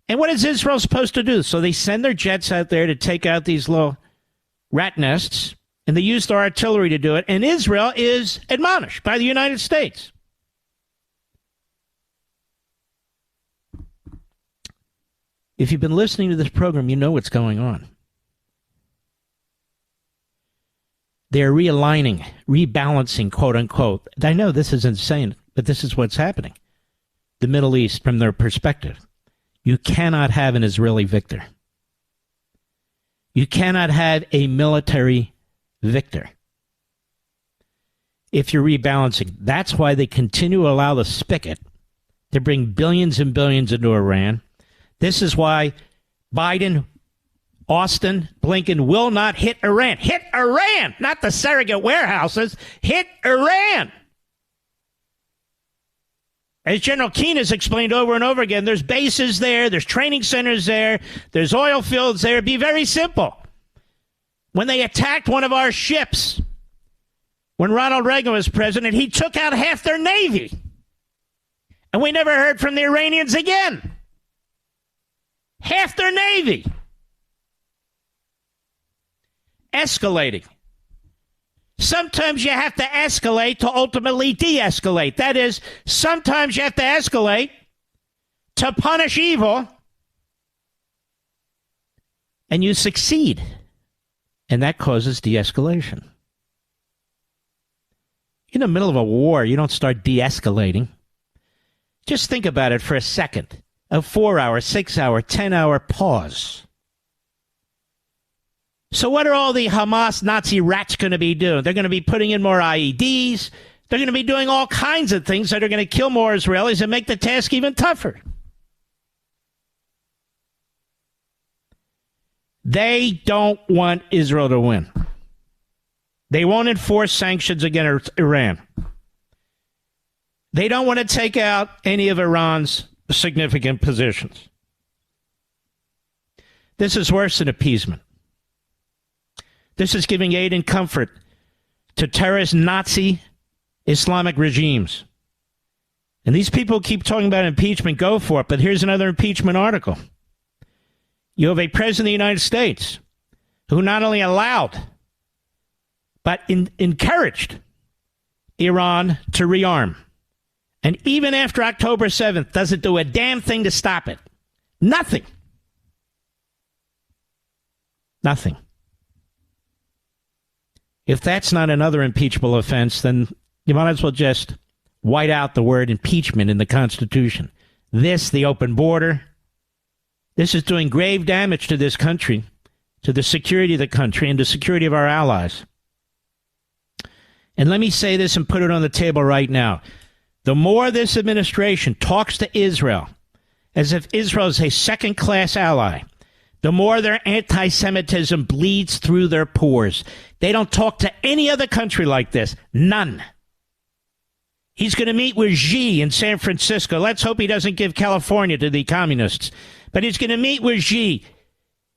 And what is Israel supposed to do? So they send their jets out there to take out these little rat nests, and they use their artillery to do it. And Israel is admonished by the United States. If you've been listening to this program, you know what's going on. They're realigning, rebalancing, quote unquote. I know this is insane, but this is what's happening. The Middle East, from their perspective. You cannot have an Israeli victor. You cannot have a military victor if you're rebalancing. That's why they continue to allow the spigot to bring billions and billions into Iran. This is why Biden, Austin, Blinken will not hit Iran. Hit Iran, not the surrogate warehouses. Hit Iran. As General Keane has explained over and over again, there's bases there, there's training centers there, there's oil fields there. It'd be very simple. When they attacked one of our ships, when Ronald Reagan was president, he took out half their Navy. And we never heard from the Iranians again. Half their Navy. Escalating. Sometimes you have to escalate to ultimately de-escalate. That is, sometimes you have to escalate to punish evil, and you succeed. And that causes de-escalation. In the middle of a war, you don't start de-escalating. Just think about it for a second. A 4-hour, 6-hour, 10-hour pause. So what are all the Hamas Nazi rats going to be doing? They're going to be putting in more IEDs. They're going to be doing all kinds of things that are going to kill more Israelis and make the task even tougher. They don't want Israel to win. They won't enforce sanctions against Iran. They don't want to take out any of Iran's significant positions. This is worse than appeasement. This is giving aid and comfort to terrorist Nazi Islamic regimes. And these people keep talking about impeachment, go for it. But here's another impeachment article. You have a president of the United States who not only allowed, but encouraged Iran to rearm. And even after October 7th, doesn't do a damn thing to stop it. Nothing. Nothing. If that's not another impeachable offense, then you might as well just white out the word impeachment in the Constitution. This, the open border, this is doing grave damage to this country, to the security of the country, and the security of our allies. And let me say this and put it on the table right now. The more this administration talks to Israel as if Israel is a second-class ally, the more their anti-Semitism bleeds through their pores. They don't talk to any other country like this. None. He's going to meet with Xi in San Francisco. Let's hope he doesn't give California to the communists. But he's going to meet with Xi.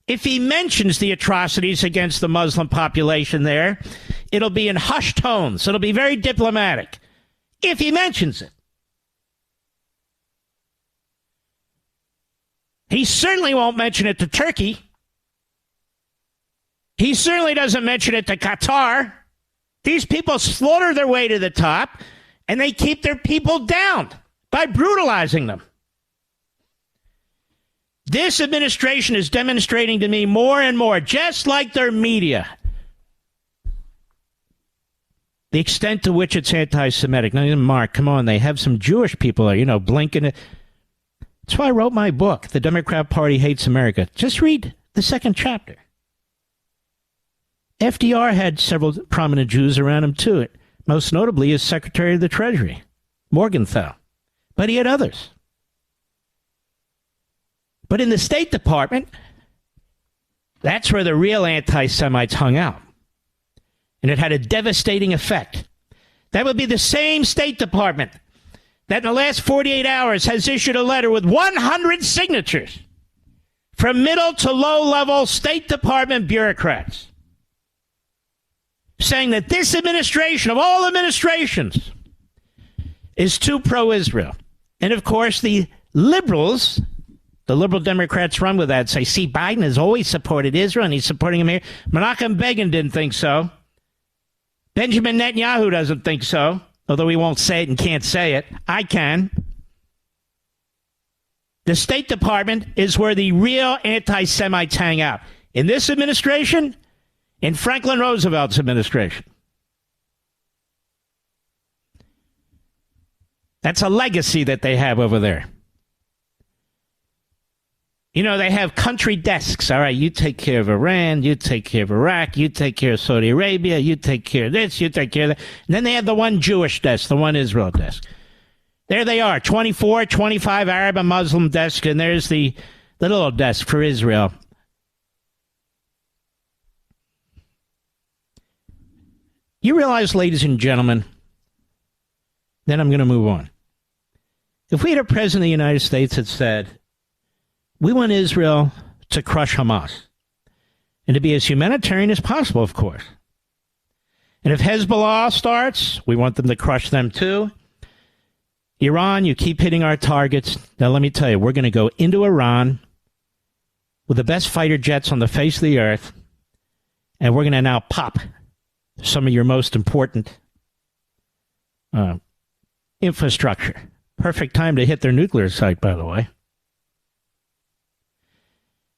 If he mentions the atrocities against the Muslim population there, it'll be in hushed tones. It'll be very diplomatic. If he mentions it. He certainly won't mention it to Turkey. He certainly doesn't mention it to Qatar. These people slaughter their way to the top, and they keep their people down by brutalizing them. This administration is demonstrating to me more and more, just like their media, the extent to which it's anti-Semitic. Now, Mark, come on, they have some Jewish people there, blinking it. That's why I wrote my book, The Democrat Party Hates America. Just read the second chapter. FDR had several prominent Jews around him, too. Most notably, his Secretary of the Treasury, Morgenthau. But he had others. But in the State Department, that's where the real anti-Semites hung out. And it had a devastating effect. That would be the same State Department that in the last 48 hours has issued a letter with 100 signatures from middle to low-level State Department bureaucrats saying that this administration, of all administrations, is too pro-Israel. And, of course, the liberals, the liberal Democrats run with that, say, see, Biden has always supported Israel, and he's supporting him here. Menachem Begin didn't think so. Benjamin Netanyahu doesn't think so, although he won't say it and can't say it. I can. The State Department is where the real anti-Semites hang out. In this administration, in Franklin Roosevelt's administration. That's a legacy that they have over there. They have country desks. All right, you take care of Iran, you take care of Iraq, you take care of Saudi Arabia, you take care of this, you take care of that. And then they have the one Jewish desk, the one Israel desk. There they are, 24, 25 Arab and Muslim desks, and there's the little desk for Israel. You realize, ladies and gentlemen, then I'm going to move on. If we had a president of the United States that said, we want Israel to crush Hamas, and to be as humanitarian as possible, of course. And if Hezbollah starts, we want them to crush them too. Iran, you keep hitting our targets. Now, let me tell you, we're going to go into Iran with the best fighter jets on the face of the earth, and we're going to now pop some of your most important infrastructure. Perfect time to hit their nuclear site, by the way.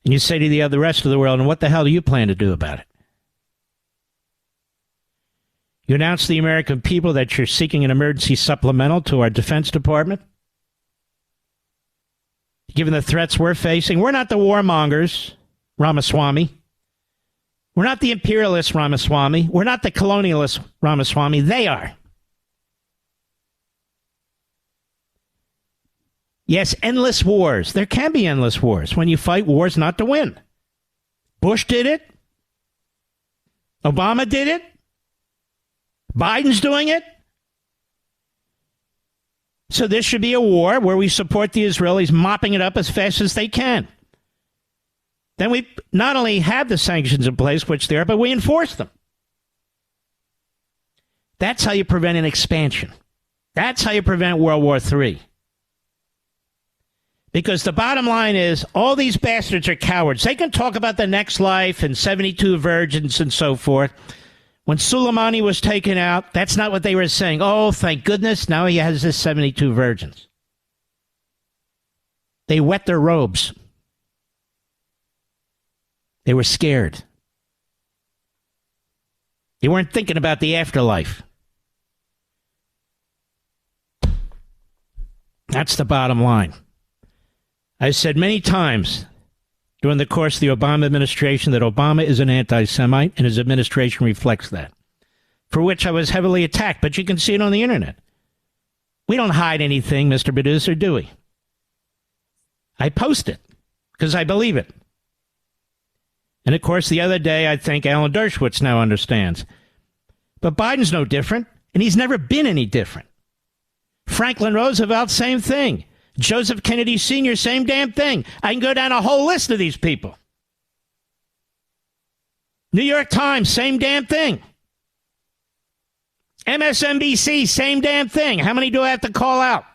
And you say to the rest of the world, and what the hell do you plan to do about it? You announce to the American people that you're seeking an emergency supplemental to our Defense Department. Given the threats we're facing, we're not the warmongers, Ramaswamy. We're not the imperialists, Ramaswamy. We're not the colonialists, Ramaswamy. They are. Yes, endless wars. There can be endless wars when you fight wars not to win. Bush did it. Obama did it. Biden's doing it. So this should be a war where we support the Israelis mopping it up as fast as they can. Then we not only have the sanctions in place, which they are, but we enforce them. That's how you prevent an expansion. That's how you prevent World War III. Because the bottom line is, all these bastards are cowards. They can talk about the next life and 72 virgins and so forth. When Soleimani was taken out, that's not what they were saying. Oh, thank goodness, now he has his 72 virgins. They wet their robes. They were scared. They weren't thinking about the afterlife. That's the bottom line. I've said many times during the course of the Obama administration that Obama is an anti-Semite, and his administration reflects that, for which I was heavily attacked, but you can see it on the internet. We don't hide anything, Mr. Producer, do we? I post it because I believe it. And, of course, the other day, I think Alan Dershowitz now understands. But Biden's no different, and he's never been any different. Franklin Roosevelt, same thing. Joseph Kennedy Sr., same damn thing. I can go down a whole list of these people. New York Times, same damn thing. MSNBC, same damn thing. How many do I have to call out?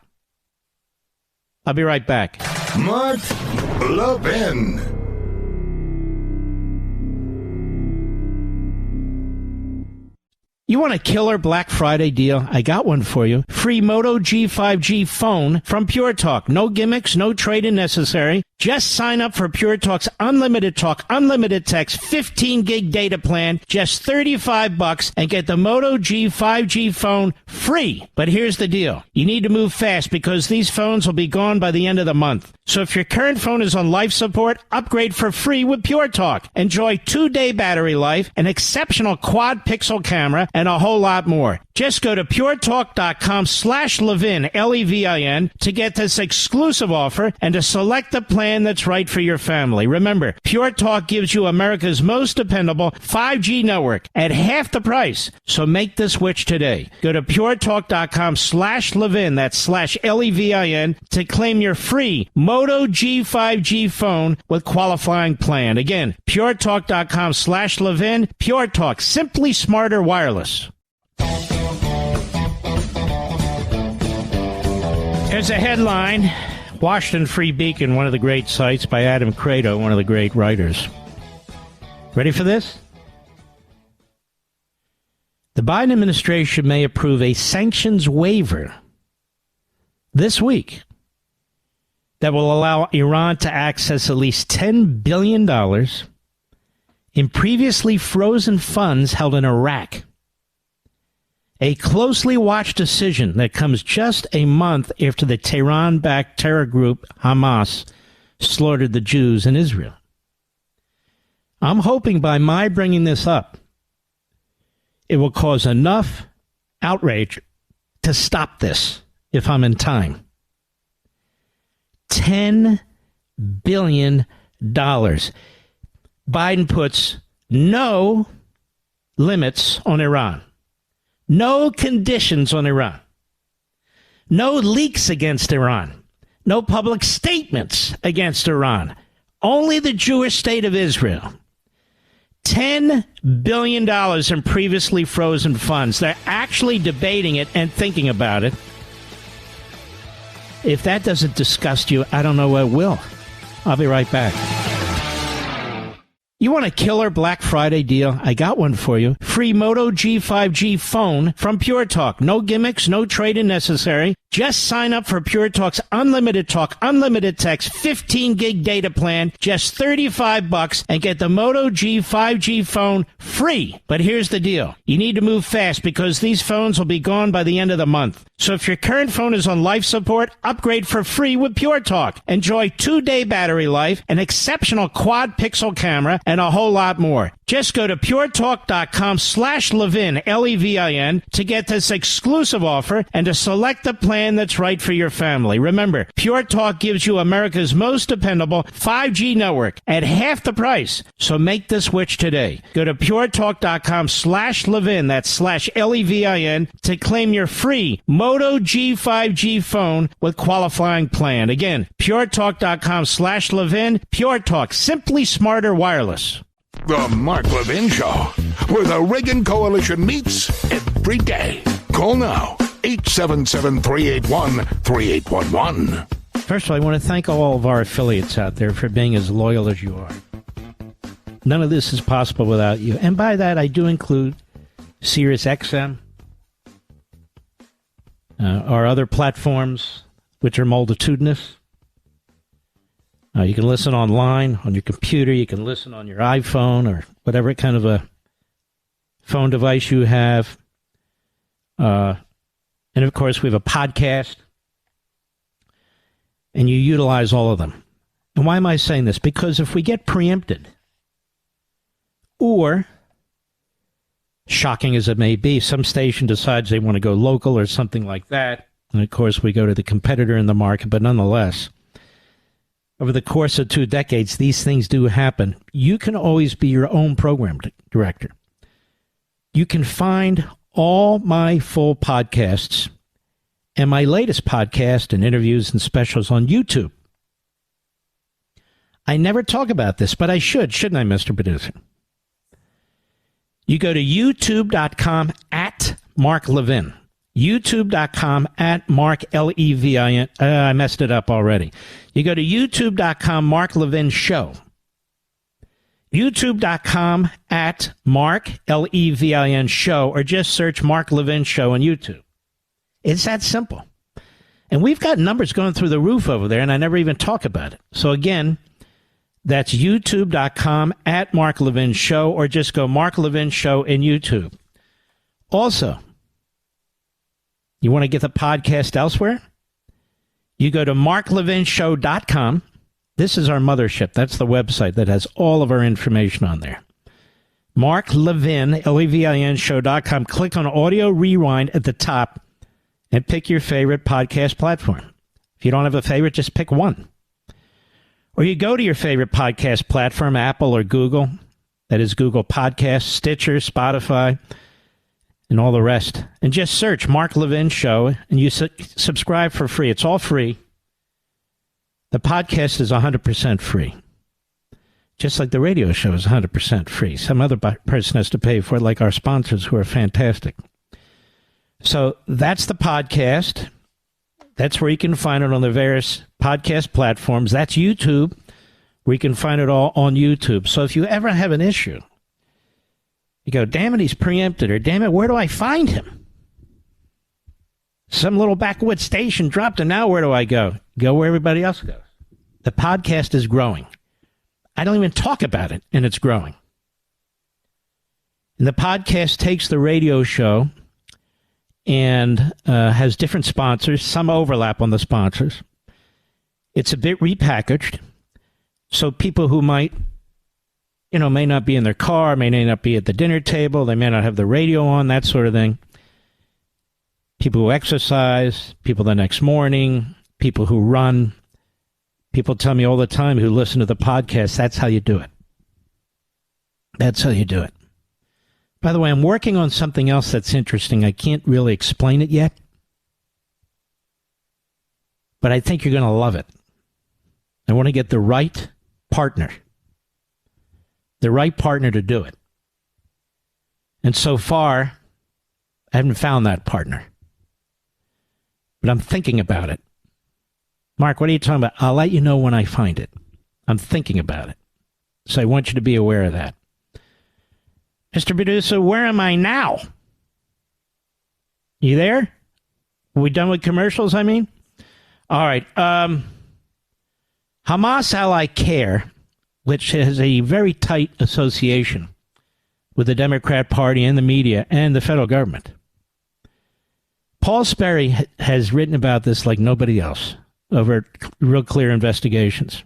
I'll be right back. Mark Levin. You want a killer Black Friday deal? I got one for you. Free Moto G5G phone from Pure Talk. No gimmicks, no trade-in necessary. Just sign up for Pure Talk's unlimited talk, unlimited text, 15 gig data plan, just $35, and get the Moto G5G phone free. But here's the deal. You need to move fast because these phones will be gone by the end of the month. So if your current phone is on life support, upgrade for free with Pure Talk. Enjoy 2-day battery life, an exceptional quad pixel camera, and a whole lot more. Just go to puretalk.com/Levin, Levin, to get this exclusive offer and to select the plan that's right for your family. Remember, Pure Talk gives you America's most dependable 5G network at half the price. So make the switch today. Go to puretalk.com/Levin, that's /Levin, to claim your free Moto G5G phone with qualifying plan. Again, puretalk.com/Levin. Pure Talk, simply smarter wireless. Here's a headline. Washington Free Beacon, one of the great sites by Adam Credo, one of the great writers. Ready for this? The Biden administration may approve a sanctions waiver this week that will allow Iran to access at least $10 billion in previously frozen funds held in Iraq. A closely watched decision that comes just a month after the Tehran-backed terror group Hamas slaughtered the Jews in Israel. I'm hoping by my bringing this up, it will cause enough outrage to stop this if I'm in time. $10 billion. Biden puts no limits on Iran. No conditions on Iran. No leaks against Iran. No public statements against Iran. Only the Jewish state of Israel. $10 billion in previously frozen funds. They're actually debating it and thinking about it. If that doesn't disgust you, I don't know what will. I'll be right back. You want a killer Black Friday deal? I got one for you. Free Moto G5G phone from Pure Talk. No gimmicks, no trade-in necessary. Just sign up for Pure Talk's unlimited talk, unlimited text, 15 gig data plan, just $35, and get the Moto G5G phone free. But here's the deal. You need to move fast because these phones will be gone by the end of the month. So if your current phone is on life support, upgrade for free with Pure Talk. Enjoy 2-day battery life, an exceptional quad pixel camera, and a whole lot more. Just go to puretalk.com/Levin, Levin, to get this exclusive offer and to select the plan that's right for your family. Remember, Pure Talk gives you America's most dependable 5G network at half the price. So make the switch today. Go to puretalk.com/Levin, that's /Levin, to claim your free Moto G5G phone with qualifying plan. Again, puretalk.com/Levin. Pure Talk, simply smarter wireless. The Mark Levin Show, where the Reagan Coalition meets every day. Call now, 877-381-3811. First of all, I want to thank all of our affiliates out there for being as loyal as you are. None of this is possible without you. And by that, I do include Sirius XM, our other platforms, which are multitudinous. You can listen online on your computer. You can listen on your iPhone or whatever kind of a phone device you have. And, of course, we have a podcast. And you utilize all of them. And why am I saying this? Because if we get preempted, or, shocking as it may be, some station decides they want to go local or something like that, and, of course, we go to the competitor in the market, but nonetheless, over the course of 2 decades, these things do happen. You can always be your own program director. You can find all my full podcasts and my latest podcast and interviews and specials on YouTube. I never talk about this, but I should, shouldn't I, Mr. Producer? You go to youtube.com @Mark Levin. youtube.com @Mark Levin. I messed it up already. You go to youtube.com Mark Levin Show. YouTube.com at Mark, Levin show, or just search Mark Levin show on YouTube. It's that simple. And we've got numbers going through the roof over there, and I never even talk about it. So again, that's youtube.com at Mark Levin show, or just go Mark Levin show in YouTube. Also, you want to get the podcast elsewhere? You go to marklevinshow.com. This is our mothership. That's the website that has all of our information on there. Mark Levin, Levin show.com. Click on Audio Rewind at the top and pick your favorite podcast platform. If you don't have a favorite, just pick one. Or you go to your favorite podcast platform, Apple or Google. That is Google Podcasts, Stitcher, Spotify, and all the rest. And just search Mark Levin Show, and you subscribe for free. It's all free. The podcast is 100% free. Just like the radio show is 100% free. Some other person has to pay for it, like our sponsors, who are fantastic. So that's the podcast. That's where you can find it on the various podcast platforms. That's YouTube, where you can find it all on YouTube. So if you ever have an issue, you go, damn it, he's preempted, or damn it, where do I find him? Some little backwoods station dropped him. Now where do I go? Go where everybody else goes. The podcast is growing. I don't even talk about it, and it's growing. And the podcast takes the radio show and has different sponsors, some overlap on the sponsors. It's a bit repackaged, so people who may not be in their car, may not be at the dinner table, they may not have the radio on, that sort of thing. People who exercise, people the next morning, people who run. People tell me all the time who listen to the podcast, that's how you do it. That's how you do it. By the way, I'm working on something else that's interesting. I can't really explain it yet, but I think you're going to love it. I want to get the right partner. The right partner to do it. And so far, I haven't found that partner. But I'm thinking about it. Mark, what are you talking about? I'll let you know when I find it. I'm thinking about it. So I want you to be aware of that. Mr. Producer, where am I now? You there? Are we done with commercials, I mean? All right. Hamas ally CAIR, which has a very tight association with the Democrat Party and the media and the federal government. Paul Sperry has written about this like nobody else over real clear investigations.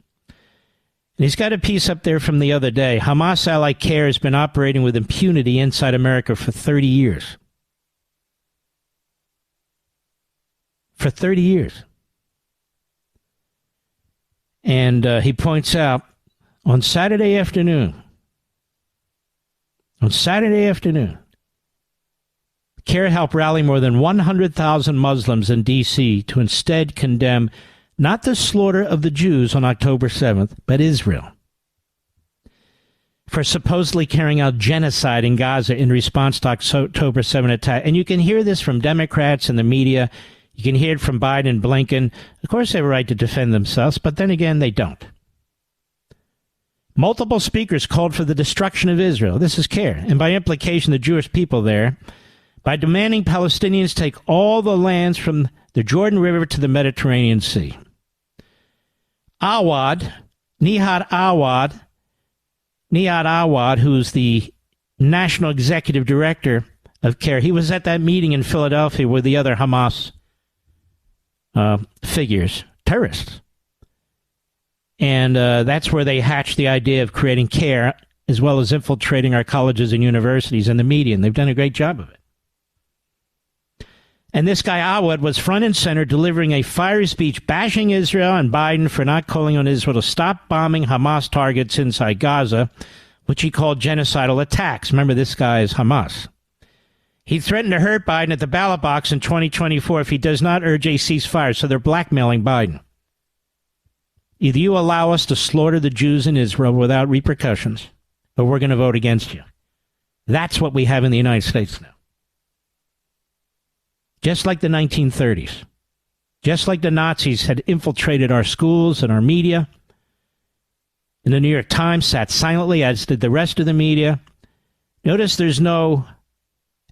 And he's got a piece up there from the other day. Hamas ally CAIR has been operating with impunity inside America for 30 years. For 30 years. And he points out, on Saturday afternoon, CAIR helped rally more than 100,000 Muslims in D.C. to instead condemn not the slaughter of the Jews on October 7th, but Israel, for supposedly carrying out genocide in Gaza in response to October 7th attack. And you can hear this from Democrats and the media. You can hear it from Biden and Blinken. Of course, they have a right to defend themselves, but then again, they don't. Multiple speakers called for the destruction of Israel. This is CAIR, and by implication, the Jewish people there, by demanding Palestinians take all the lands from the Jordan River to the Mediterranean Sea. Nihad Awad, who's the national executive director of CAIR, he was at that meeting in Philadelphia with the other Hamas figures, terrorists. And that's where they hatched the idea of creating CAIR, as well as infiltrating our colleges and universities and the media. And they've done a great job of it. And this guy Awad was front and center, delivering a fiery speech bashing Israel and Biden for not calling on Israel to stop bombing Hamas targets inside Gaza, which he called genocidal attacks. Remember, this guy is Hamas. He threatened to hurt Biden at the ballot box in 2024 if he does not urge a ceasefire. So they're blackmailing Biden. Either you allow us to slaughter the Jews in Israel without repercussions, or we're going to vote against you. That's what we have in the United States now. Just like the 1930s. Just like the Nazis had infiltrated our schools and our media. And the New York Times sat silently, as did the rest of the media. Notice there's no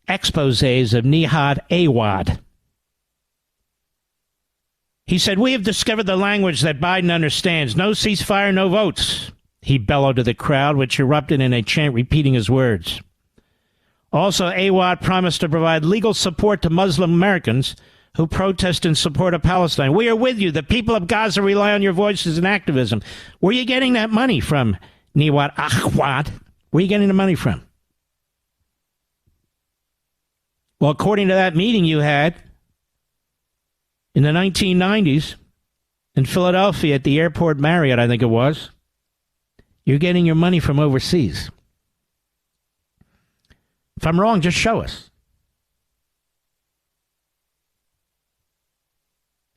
exposés of Nihad Awad. He said, "We have discovered the language that Biden understands. No ceasefire, no votes," he bellowed to the crowd, which erupted in a chant repeating his words. Also, Awad promised to provide legal support to Muslim Americans who protest in support of Palestine. "We are with you. The people of Gaza rely on your voices and activism." Where are you getting that money from, Niwat Ahwad? Where are you getting the money from? Well, according to that meeting you had in the 1990s in Philadelphia at the airport Marriott, I think it was, you're getting your money from overseas. If I'm wrong, just show us.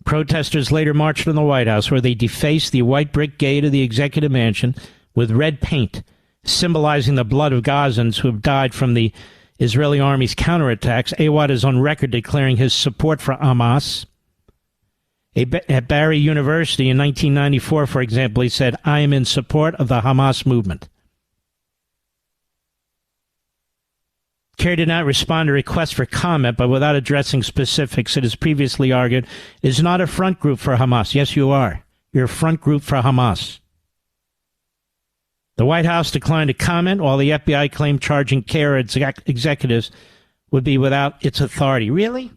Protesters later marched on the White House, where they defaced the white brick gate of the executive mansion with red paint, symbolizing the blood of Gazans who have died from the Israeli army's counterattacks. Awad is on record declaring his support for Hamas. At Barry University in 1994, for example, he said, "I am in support of the Hamas movement." CAIR did not respond to requests for comment, but without addressing specifics, it has previously argued, is not a front group for Hamas. Yes, you are. You're a front group for Hamas. The White House declined to comment, while the FBI claimed charging CAIR executives would be without its authority. Really?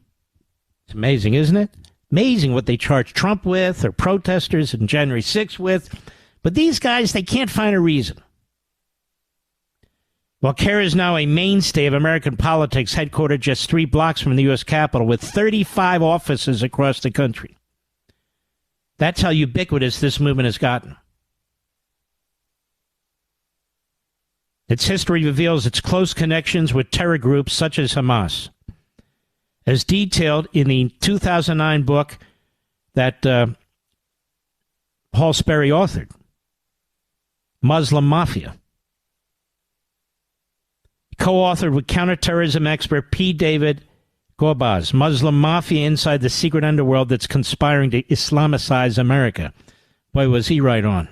It's amazing, isn't it? Amazing what they charge Trump with, or protesters in January 6th with. But these guys, they can't find a reason. While CAIR is now a mainstay of American politics, headquartered just 3 blocks from the U.S. Capitol, with 35 offices across the country. That's how ubiquitous this movement has gotten. Its history reveals its close connections with terror groups such as Hamas. As detailed in the 2009 book that Paul Sperry authored, Muslim Mafia. Co-authored with counterterrorism expert P. David Gobaz, Muslim Mafia inside the secret underworld that's conspiring to Islamicize America. Boy, was he right on.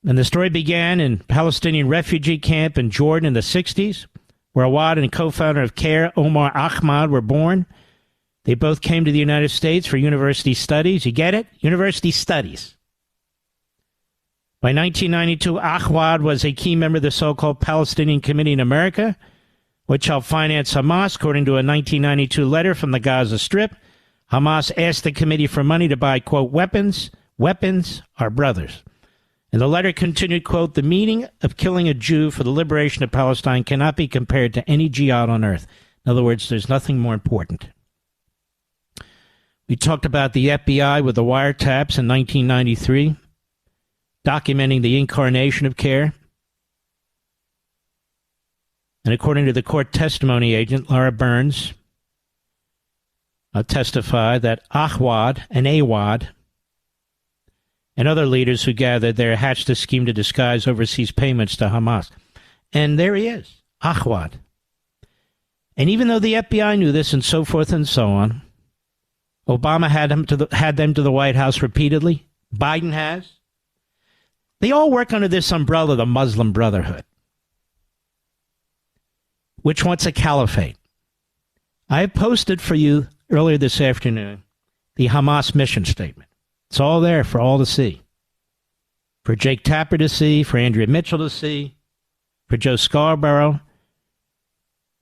And the story began in a Palestinian refugee camp in Jordan in the 60s, where Awad and co-founder of CAIR, Omar Ahmad, were born. They both came to the United States for university studies. You get it? University studies. By 1992, Ahmad was a key member of the so-called Palestinian Committee in America, which helped finance Hamas. According to a 1992 letter from the Gaza Strip, Hamas asked the committee for money to buy, quote, weapons. Weapons are brothers. And the letter continued, quote, "The meaning of killing a Jew for the liberation of Palestine cannot be compared to any jihad on earth." In other words, there's nothing more important. We talked about the FBI with the wiretaps in 1993, documenting the incarnation of CAIR. And according to the court testimony agent, Laura Burns, testified that Ahwad and Awad and other leaders who gathered there hatched a scheme to disguise overseas payments to Hamas. And there he is, Ahwad. And even though the FBI knew this and so forth and so on, Obama had them to the White House repeatedly. Biden has. They all work under this umbrella, the Muslim Brotherhood, which wants a caliphate. I posted for you earlier this afternoon the Hamas mission statement. It's all there for all to see. For Jake Tapper to see, for Andrea Mitchell to see, for Joe Scarborough,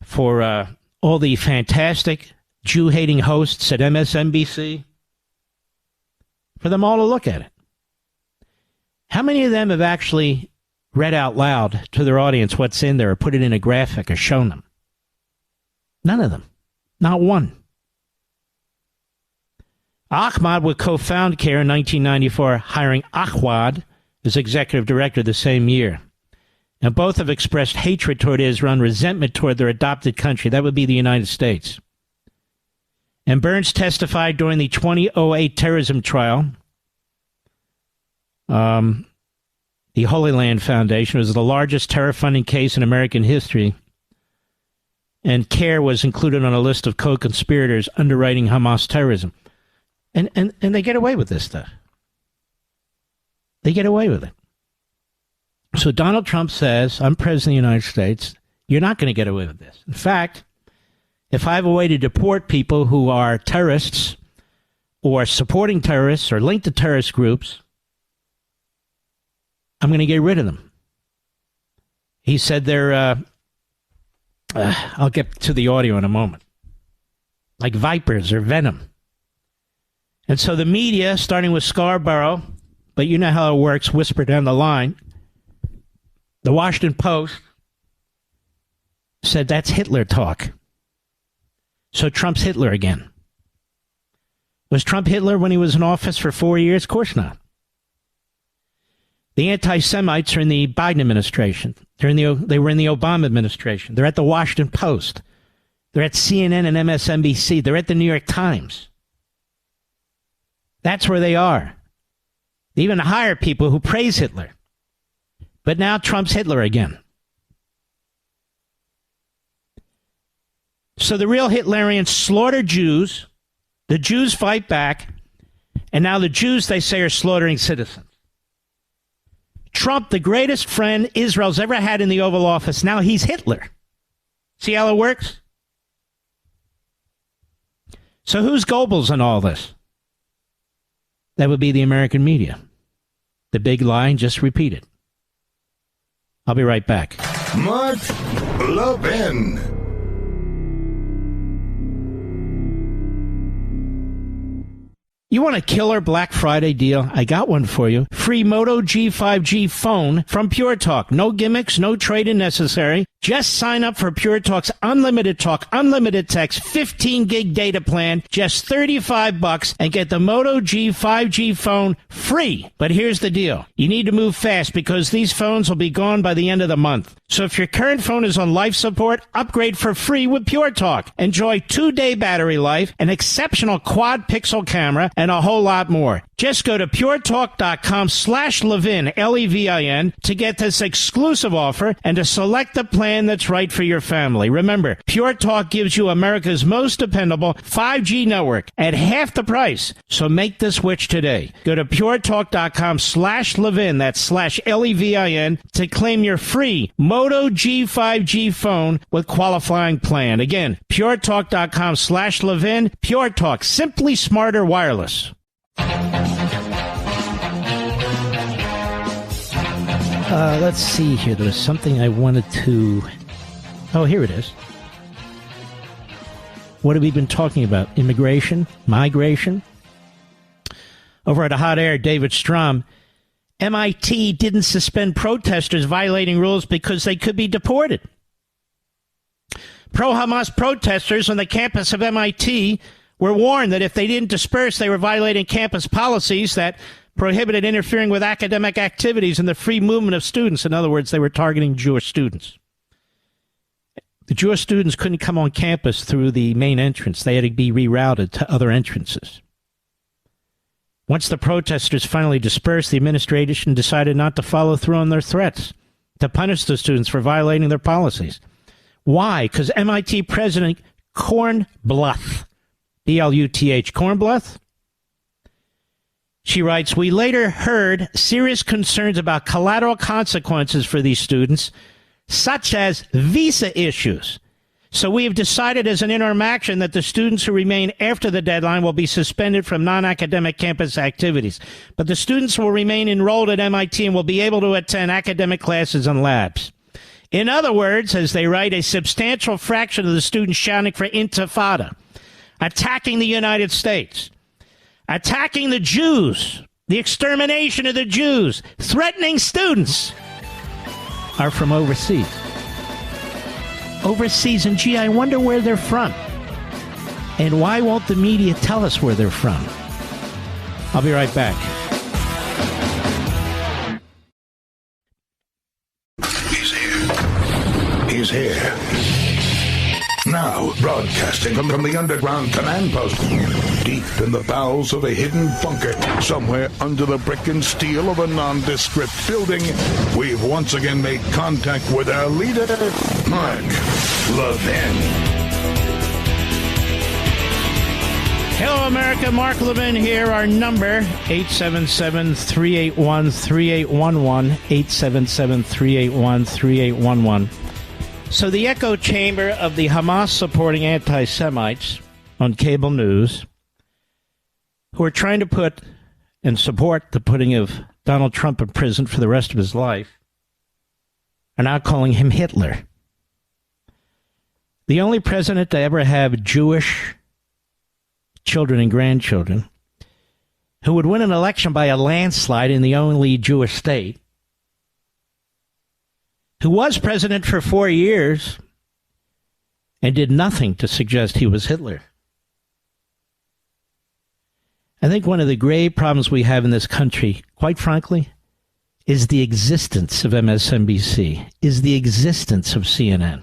for all the fantastic Jew-hating hosts at MSNBC, for them all to look at it. How many of them have actually read out loud to their audience what's in there or put it in a graphic or shown them? None of them. Not one. Ahmad would co-found CAIR in 1994, hiring Ahwad as executive director the same year. Now, both have expressed hatred toward Israel and resentment toward their adopted country. That would be the United States. And Burns testified during the 2008 terrorism trial. The Holy Land Foundation was the largest terror funding case in American history. And CAIR was included on a list of co-conspirators underwriting Hamas terrorism. And they get away with this stuff. They get away with it. So Donald Trump says, I'm president of the United States. You're not going to get away with this. In fact, if I have a way to deport people who are terrorists or supporting terrorists or linked to terrorist groups, I'm going to get rid of them. He said they're, I'll get to the audio in a moment, like vipers or venom. And so the media, starting with Scarborough, but you know how it works, whisper down the line, the Washington Post said that's Hitler talk. So Trump's Hitler again. Was Trump Hitler when he was in office for 4 years? Of course not. The anti-Semites are in the Biden administration. They were in the Obama administration. They're at the Washington Post. They're at CNN and MSNBC. They're at the New York Times. That's where they are. They even hire people who praise Hitler. But now Trump's Hitler again. So the real Hitlerians slaughter Jews. The Jews fight back. And now the Jews, they say, are slaughtering citizens. Trump, the greatest friend Israel's ever had in the Oval Office, now he's Hitler. See how it works? So who's Goebbels in all this? That would be the American media. The big lie, just repeated. I'll be right back. Mark Levin. You want a killer Black Friday deal? I got one for you. Free Moto G5G phone from Pure Talk. No gimmicks, no trade-in necessary. Just sign up for Pure Talk's unlimited talk, unlimited text, 15 gig data plan, just $35, and get the Moto G5G phone free. But here's the deal. You need to move fast because these phones will be gone by the end of the month. So if your current phone is on life support, upgrade for free with Pure Talk. Enjoy 2-day battery life, an exceptional quad pixel camera, and a whole lot more. Just go to puretalk.com/Levin, Levin, to get this exclusive offer and to select the plan that's right for your family. Remember, Pure Talk gives you America's most dependable 5G network at half the price. So make the switch today. Go to puretalk.com/Levin, that's /Levin, to claim your free Moto G5G phone with qualifying plan. Again, puretalk.com/Levin. Pure Talk, simply smarter wireless. Let's see here. There was something I wanted to... Oh, here it is. What have we been talking about? Immigration? Migration? Over at a hot air, David Strom, MIT didn't suspend protesters violating rules because they could be deported. Pro-Hamas protesters on the campus of MIT were warned that if they didn't disperse, they were violating campus policies that prohibited interfering with academic activities and the free movement of students. In other words, they were targeting Jewish students. The Jewish students couldn't come on campus through the main entrance. They had to be rerouted to other entrances. Once the protesters finally dispersed, the administration decided not to follow through on their threats to punish the students for violating their policies. Why? Because MIT President Kornbluth, B-L-U-T-H, Kornbluth, she writes, we later heard serious concerns about collateral consequences for these students, such as visa issues. So we have decided as an interim action that the students who remain after the deadline will be suspended from non-academic campus activities. But the students will remain enrolled at MIT and will be able to attend academic classes and labs. In other words, as they write, a substantial fraction of the students shouting for intifada, attacking the United States, attacking the Jews, the extermination of the Jews, threatening students, are from overseas. Overseas, and gee, I wonder where they're from. And why won't the media tell us where they're from? I'll be right back. He's here. Now, broadcasting from the underground command post, deep in the bowels of a hidden bunker, somewhere under the brick and steel of a nondescript building, we've once again made contact with our leader, Mark Levin. Hello, America. Mark Levin here. Our number, 877-381-3811, 877-381-3811. So the echo chamber of the Hamas-supporting anti-Semites on cable news, who are trying to put and support the putting of Donald Trump in prison for the rest of his life, are now calling him Hitler. The only president to ever have Jewish children and grandchildren, who would win an election by a landslide in the only Jewish state, who was president for 4 years and did nothing to suggest he was Hitler. I think one of the grave problems we have in this country, quite frankly, is the existence of MSNBC, is the existence of CNN.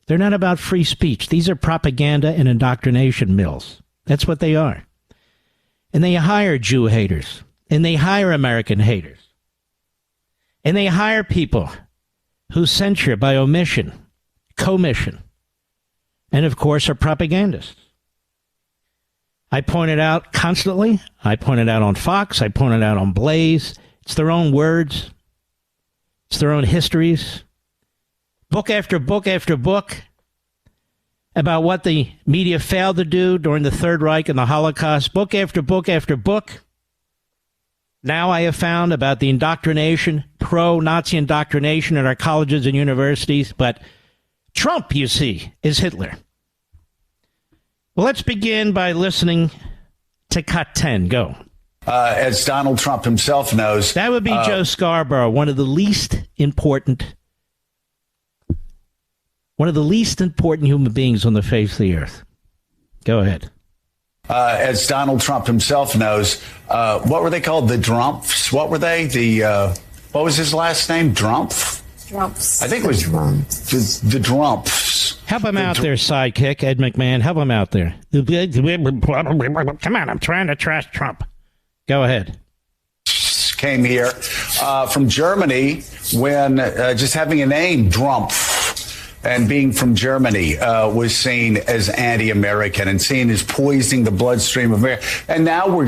They're not about free speech. These are propaganda and indoctrination mills. That's what they are. And they hire Jew haters. And they hire American haters. And they hire people who censure by omission, commission, and of course are propagandists. I point it out constantly. I point it out on Fox. I point it out on Blaze. It's their own words. It's their own histories. Book after book after book about what the media failed to do during the Third Reich and the Holocaust. Book after book after book. Now I have found about the indoctrination, pro-Nazi indoctrination at our colleges and universities. But Trump, you see, is Hitler. Well, let's begin by listening to Cut 10. Go. As Donald Trump himself knows. That would be Joe Scarborough, one of the least important human beings on the face of the earth. Go ahead. As Donald Trump himself knows, what were they called? The Drumps? What were they? What was his last name? Drump? Drumps. I think it was the Drumps. Help him out there, sidekick, Ed McMahon. Help him out there. Come on, I'm trying to trash Trump. Go ahead. Came here from Germany when just having a name, Drumpf, and being from Germany was seen as anti-American and seen as poisoning the bloodstream of America. And now we're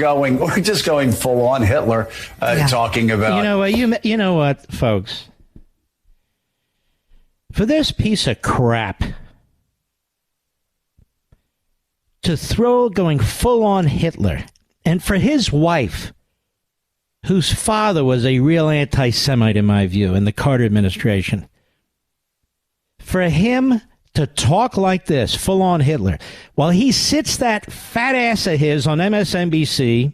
just going full on Hitler, talking about. You know what, folks? For this piece of crap to throw going full on Hitler, and for his wife, whose father was a real anti-Semite in my view in the Carter administration, for him to talk like this, full on Hitler, while he sits that fat ass of his on MSNBC,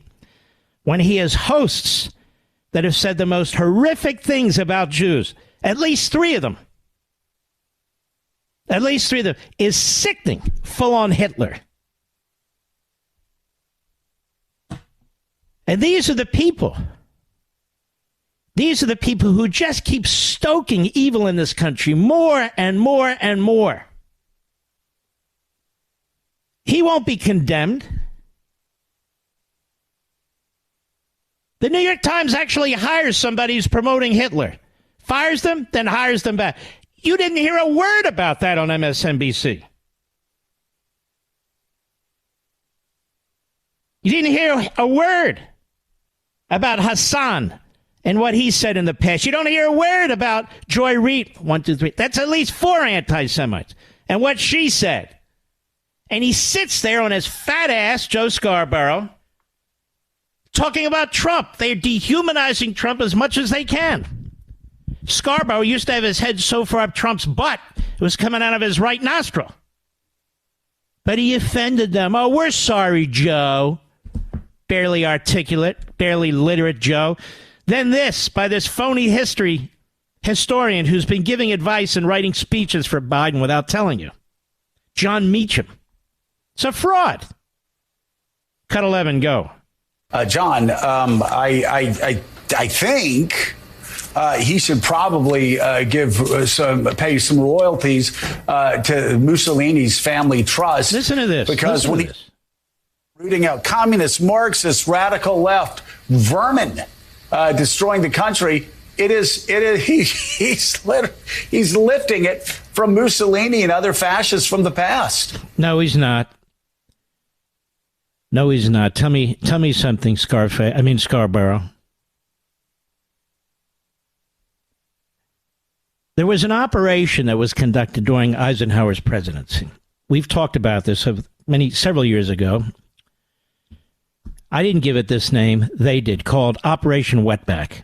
when he has hosts that have said the most horrific things about Jews, at least three of them, is sickening, full on Hitler. And these are the people who just keep stoking evil in this country more and more and more. He won't be condemned. The New York Times actually hires somebody who's promoting Hitler. Fires them, then hires them back. You didn't hear a word about that on MSNBC. You didn't hear a word about Hassan and what he said in the past. You don't hear a word about Joy Reid, 1, 2, 3. That's at least 4 anti-Semites. And what she said. And he sits there on his fat ass, Joe Scarborough, talking about Trump. They're dehumanizing Trump as much as they can. Scarborough used to have his head so far up Trump's butt, it was coming out of his right nostril. But he offended them. Oh, we're sorry, Joe. Barely articulate, barely literate Joe. Then this, by this phony historian who's been giving advice and writing speeches for Biden without telling you. John Meacham. It's a fraud. Cut 11, go. John, I think he should probably pay some royalties to Mussolini's family trust. Listen to this. Because when he's rooting out communist, Marxist, radical left vermin, destroying the country, he's lifting it from Mussolini and other fascists from the past. No, he's not. No, he's not. Tell me something, Scarborough. There was an operation that was conducted during Eisenhower's presidency. We've talked about this several years ago. I didn't give it this name. They did, called Operation Wetback.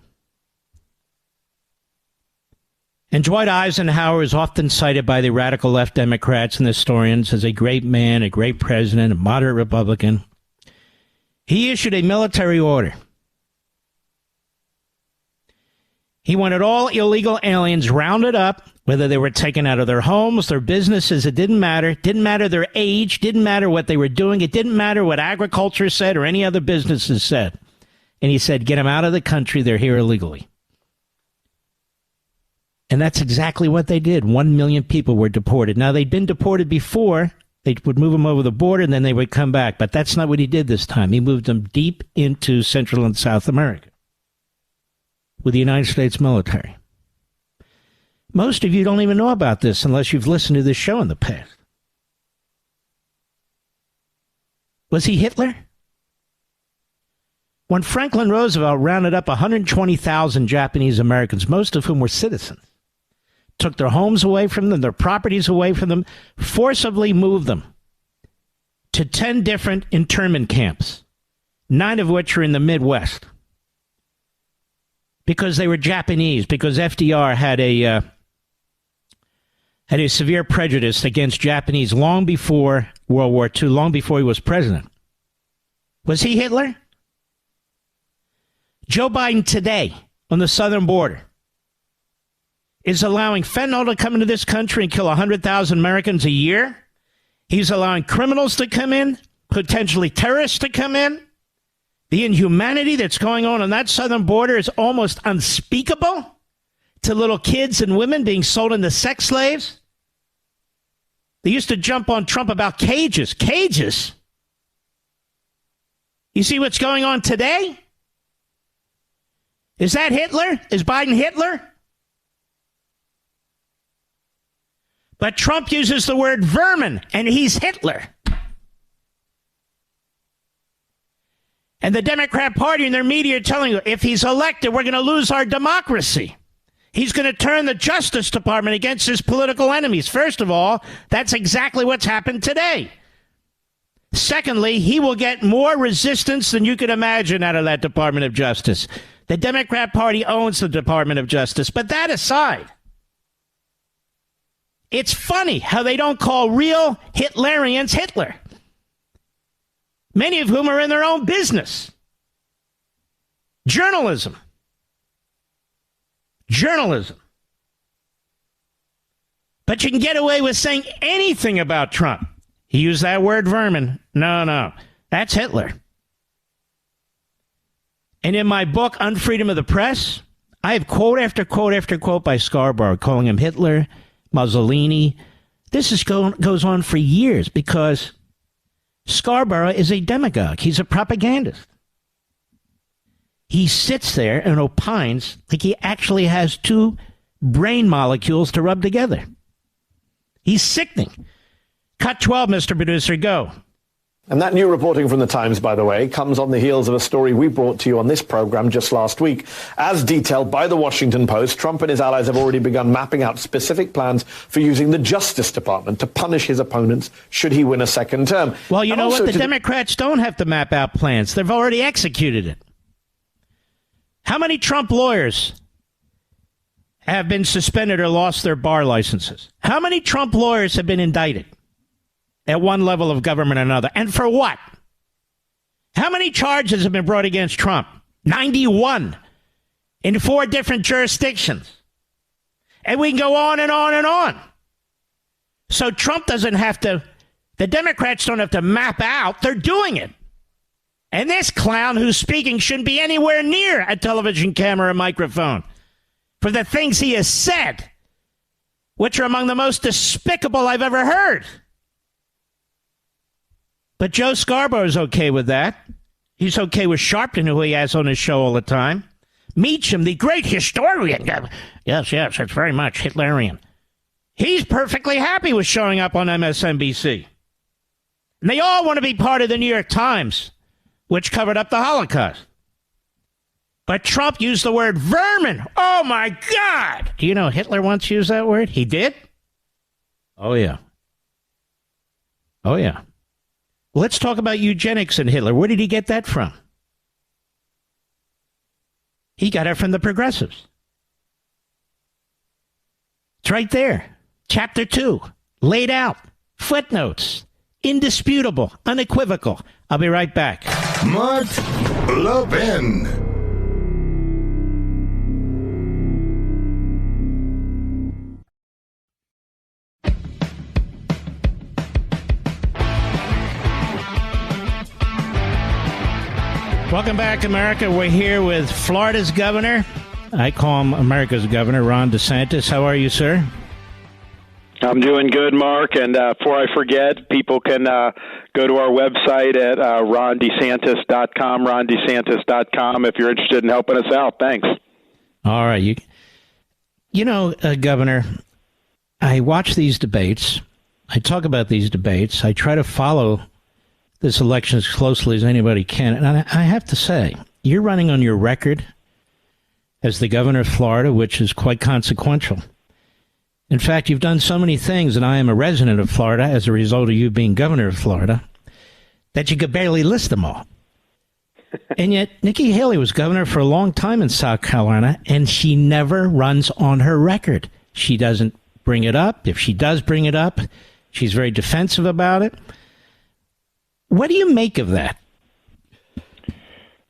And Dwight Eisenhower is often cited by the radical left Democrats and historians as a great man, a great president, a moderate Republican. He issued a military order. He wanted all illegal aliens rounded up, whether they were taken out of their homes, their businesses, it didn't matter. It didn't matter their age, didn't matter what they were doing. It didn't matter what agriculture said or any other businesses said. And he said, get them out of the country. They're here illegally. And that's exactly what they did. 1 million people were deported. Now, they'd been deported before. They would move them over the border, and then they would come back. But that's not what he did this time. He moved them deep into Central and South America with the United States military. Most of you don't even know about this unless you've listened to this show in the past. Was he Hitler? When Franklin Roosevelt rounded up 120,000 Japanese Americans, most of whom were citizens, took their homes away from them, their properties away from them, forcibly moved them to 10 different internment camps, 9 of which are in the Midwest, because they were Japanese, because FDR had a severe prejudice against Japanese long before World War II, long before he was president. Was he Hitler? Joe Biden today on the southern border is allowing fentanyl to come into this country and kill 100,000 Americans a year. He's allowing criminals to come in, potentially terrorists to come in. The inhumanity that's going on that southern border is almost unspeakable, to little kids and women being sold into sex slaves. They used to jump on Trump about cages. Cages? You see what's going on today? Is that Hitler? Is Biden Hitler? But Trump uses the word vermin, and he's Hitler. And the Democrat Party and their media are telling you, if he's elected, we're going to lose our democracy. He's going to turn the Justice Department against his political enemies. First of all, that's exactly what's happened today. Secondly, he will get more resistance than you could imagine out of that Department of Justice. The Democrat Party owns the Department of Justice. But that aside, it's funny how they don't call real Hitlerians Hitler, many of whom are in their own business. Journalism. But you can get away with saying anything about Trump. He used that word vermin. No, that's Hitler. And in my book, Unfreedom of the Press, I have quote after quote after quote by Scarborough calling him Hitler, Mussolini. This goes on for years because Scarborough is a demagogue. He's a propagandist. He sits there and opines like he actually has 2 brain molecules to rub together. He's sickening. Cut 12, Mr. Producer, go. And that new reporting from the Times, by the way, comes on the heels of a story we brought to you on this program just last week. As detailed by the Washington Post, Trump and his allies have already begun mapping out specific plans for using the Justice Department to punish his opponents should he win a second term. Well, you know what? The Democrats don't have to map out plans. They've already executed it. How many Trump lawyers have been suspended or lost their bar licenses? How many Trump lawyers have been indicted at one level of government or another? And for what? How many charges have been brought against Trump? 91 in 4 different jurisdictions. And we can go on and on and on. So Trump doesn't have to, the Democrats don't have to map out. They're doing it. And this clown who's speaking shouldn't be anywhere near a television camera or microphone for the things he has said, which are among the most despicable I've ever heard. But Joe Scarborough's okay with that. He's okay with Sharpton, who he has on his show all the time. Meacham, the great historian. Yes, it's very much Hitlerian. He's perfectly happy with showing up on MSNBC. And they all want to be part of the New York Times, which covered up the Holocaust. But Trump used the word vermin. Oh, my God. Do you know Hitler once used that word? He did? Oh, yeah. Oh, yeah. Let's talk about eugenics and Hitler. Where did he get that from? He got it from the progressives. It's right there. Chapter 2. Laid out. Footnotes. Indisputable. Unequivocal. I'll be right back. Mark Levin. Welcome back, America. We're here with Florida's governor. I call him America's governor, Ron DeSantis. How are you, sir? I'm doing good, Mark. And before I forget, people can go to our website at rondesantis.com, rondesantis.com, if you're interested in helping us out. Thanks. All right. You know, Governor, I watch these debates. I talk about these debates. I try to follow this election as closely as anybody can. And I have to say, you're running on your record as the governor of Florida, which is quite consequential. In fact, you've done so many things, and I am a resident of Florida as a result of you being governor of Florida, that you could barely list them all. And yet, Nikki Haley was governor for a long time in South Carolina, and she never runs on her record. She doesn't bring it up. If she does bring it up, she's very defensive about it. What do you make of that?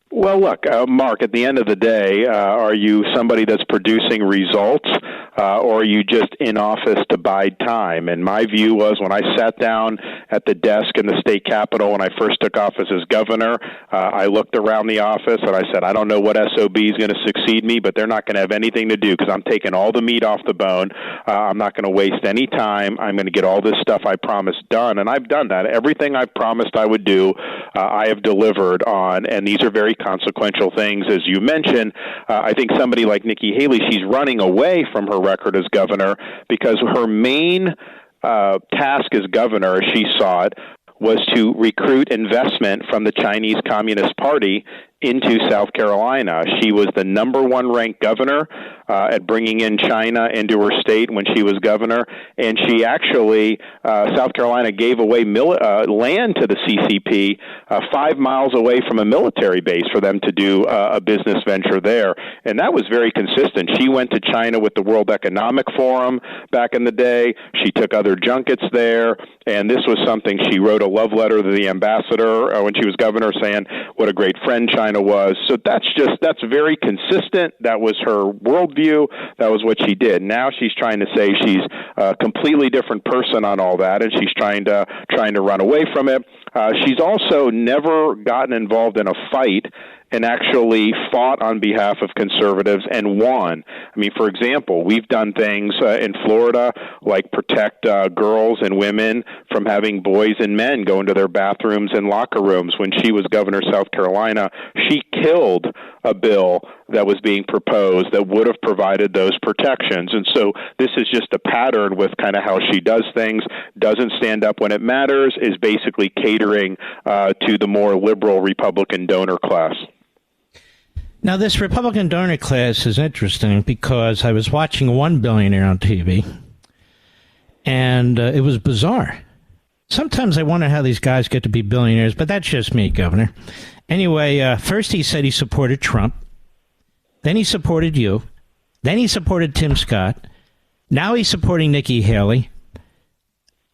Well, look, Mark, at the end of the day, are you somebody that's producing results or are you just in office to bide time? And my view was when I sat down at the desk in the state capitol when I first took office as governor, I looked around the office and I said, I don't know what SOB is going to succeed me, but they're not going to have anything to do because I'm taking all the meat off the bone. I'm not going to waste any time. I'm going to get all this stuff I promised done. And I've done that. Everything I promised I would do, I have delivered on. And these are very consequential things. As you mentioned, I think somebody like Nikki Haley, she's running away from her record as governor because her main task as governor, as she saw it, was to recruit investment from the Chinese Communist Party into South Carolina. She was the number one ranked governor at bringing in China into her state when she was governor, and she actually, South Carolina gave away land to the CCP 5 miles away from a military base for them to do a business venture there, and that was very consistent. She went to China with the World Economic Forum back in the day. She took other junkets there, and this was something she wrote a love letter to the ambassador when she was governor saying what a great friend China was. So that's very consistent. That was her worldview. That was what she did. Now she's trying to say she's a completely different person on all that, and she's trying to run away from it. She's also never gotten involved in a fight and actually fought on behalf of conservatives and won. I mean, for example, we've done things in Florida like protect girls and women from having boys and men go into their bathrooms and locker rooms. When she was governor of South Carolina, she killed a bill that was being proposed that would have provided those protections. And so this is just a pattern with kind of how she does things, doesn't stand up when it matters, is basically catering to the more liberal Republican donor class. Now, this Republican donor class is interesting because I was watching one billionaire on TV, and it was bizarre. Sometimes I wonder how these guys get to be billionaires, but that's just me, Governor. Anyway, first he said he supported Trump. Then he supported you. Then he supported Tim Scott. Now he's supporting Nikki Haley.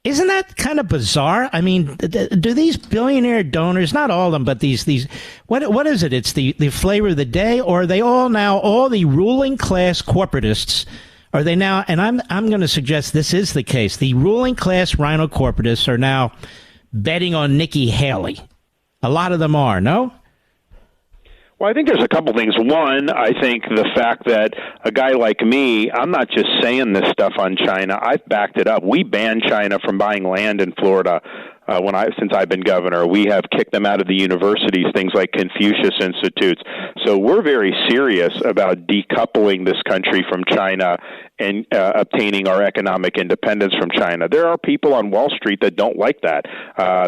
Isn't that kind of bizarre? I mean, do these billionaire donors, not all of them, but these what is it? It's the flavor of the day, or are they all now, all the ruling class corporatists, are they now, and I'm going to suggest this is the case, the ruling class rhino corporatists are now betting on Nikki Haley. A lot of them are, no? Well, I think there's a couple things. One, I think the fact that a guy like me, I'm not just saying this stuff on China. I've backed it up. We banned China from buying land in Florida since I've been governor. We have kicked them out of the universities, things like Confucius Institutes. So we're very serious about decoupling this country from China and obtaining our economic independence from China. There are people on Wall Street that don't like that.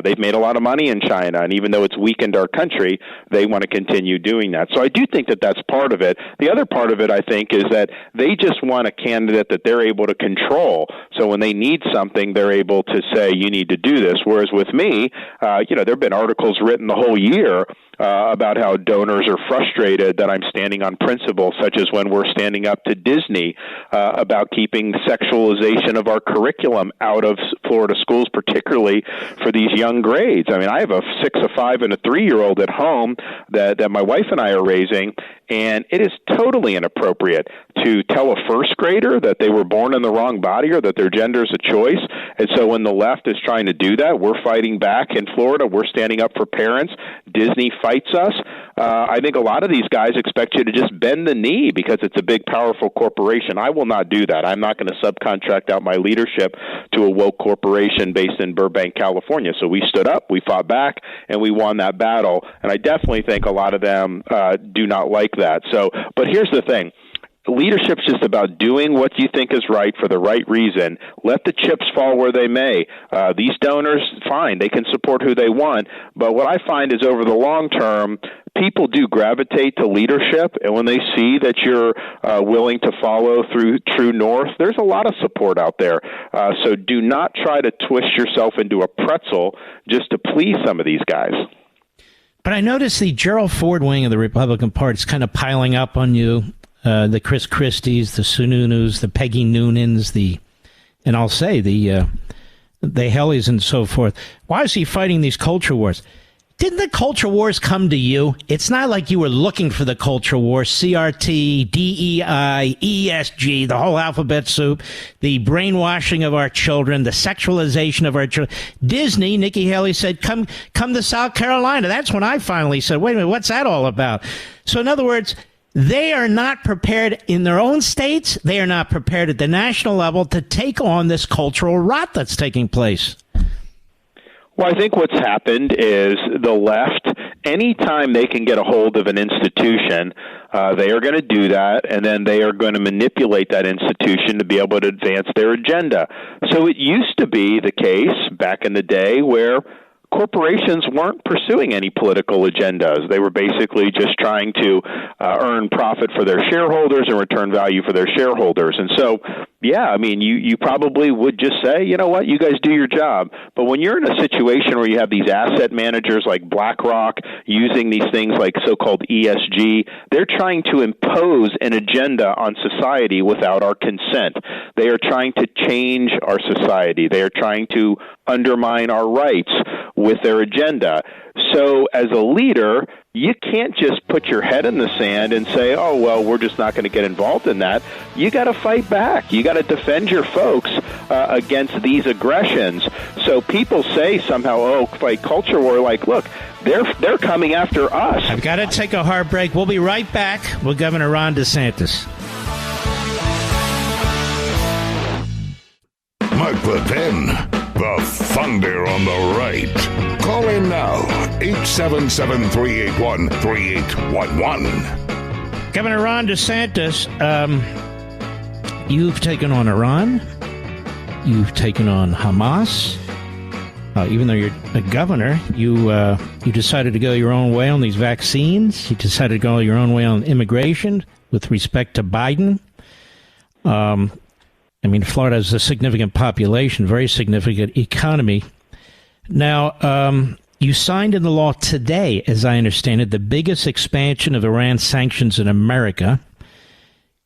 They've made a lot of money in China, and even though it's weakened our country, they want to continue doing that. So I do think that that's part of it. The other part of it, I think, is that they just want a candidate that they're able to control. So when they need something, they're able to say, you need to do this. Whereas with me, there have been articles written the whole year about how donors are frustrated that I'm standing on principle, such as when we're standing up to Disney about keeping sexualization of our curriculum out of Florida schools, particularly for these young grades. I mean, I have a 6, a 5, and a 3-year-old at home that my wife and I are raising, and it is totally inappropriate to tell a first grader that they were born in the wrong body or that their gender is a choice. And so when the left is trying to do that, we're fighting back in Florida. We're standing up for parents. Disney fights us. I think a lot of these guys expect you to just bend the knee because it's a big, powerful corporation. I will not do that. I'm not going to subcontract out my leadership to a woke corporation based in Burbank, California. So we stood up, we fought back, and we won that battle. And I definitely think a lot of them do not like that. So, but here's the thing. Leadership's just about doing what you think is right for the right reason. Let the chips fall where they may. These donors, fine, they can support who they want. But what I find is over the long term, people do gravitate to leadership. And when they see that you're willing to follow through true north, there's a lot of support out there. So do not try to twist yourself into a pretzel just to please some of these guys. But I noticed the Gerald Ford wing of the Republican Party is kind of piling up on you. The Chris Christies, the Sununus, the Peggy Noonans, and I'll say the Hellys and so forth. Why is he fighting these culture wars? Didn't the culture wars come to you? It's not like you were looking for the culture wars. CRT, DEI, ESG, the whole alphabet soup, the brainwashing of our children, the sexualization of our children. Disney, Nikki Haley said, come to South Carolina. That's when I finally said, wait a minute, what's that all about? So in other words, they are not prepared in their own states. They are not prepared at the national level to take on this cultural rot that's taking place. Well, I think what's happened is the left, anytime they can get a hold of an institution, they are going to do that, and then they are going to manipulate that institution to be able to advance their agenda. So it used to be the case back in the day where corporations weren't pursuing any political agendas. They were basically just trying to earn profit for their shareholders and return value for their shareholders. And so, yeah, I mean, you probably would just say, you know what, you guys do your job. But when you're in a situation where you have these asset managers like BlackRock using these things like so-called ESG, they're trying to impose an agenda on society without our consent. They are trying to change our society. They are trying to undermine our rights with their agenda. So as a leader, you can't just put your head in the sand and say, oh, well, we're just not going to get involved in that. You got to fight back. You got to defend your folks against these aggressions. So people say somehow, oh, fight culture war. Like, look, they're coming after us. I've got to take a hard break. We'll be right back with Governor Ron DeSantis. Mark Levin, the thunder on the right. Call in now, 877-381-3811. Governor Ron DeSantis, you've taken on Iran. You've taken on Hamas. Even though you're a governor, you decided to go your own way on these vaccines. You decided to go your own way on immigration with respect to Biden. I mean, Florida has a significant population, very significant economy. Now, you signed into law today, as I understand it, the biggest expansion of Iran sanctions in America.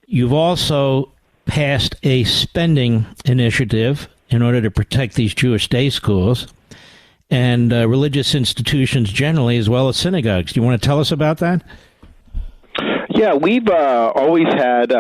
You've also passed a spending initiative in order to protect these Jewish day schools and religious institutions generally, as well as synagogues. Do you want to tell us about that? Yeah, we've always had,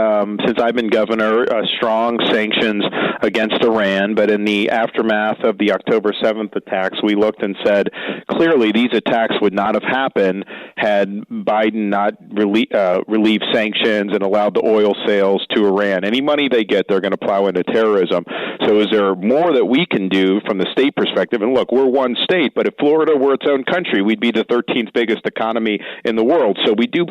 since I've been governor, strong sanctions against Iran. But in the aftermath of the October 7th attacks, we looked and said, clearly these attacks would not have happened had Biden not relieved sanctions and allowed the oil sales to Iran. Any money they get, they're going to plow into terrorism. So is there more that we can do from the state perspective? And look, we're one state, but if Florida were its own country, we'd be the 13th biggest economy in the world. So we do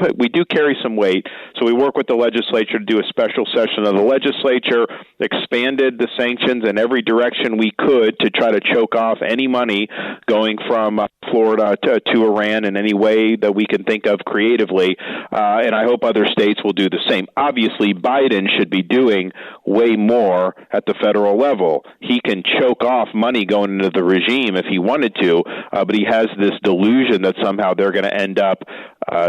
carry some weight. So we work with the legislature to do a special session of the legislature, expanded the sanctions in every direction we could to try to choke off any money going from Florida to Iran in any way that we can think of creatively. And I hope other states will do the same. Obviously, Biden should be doing way more at the federal level. He can choke off money going into the regime if he wanted to, but he has this delusion that somehow they're going to end up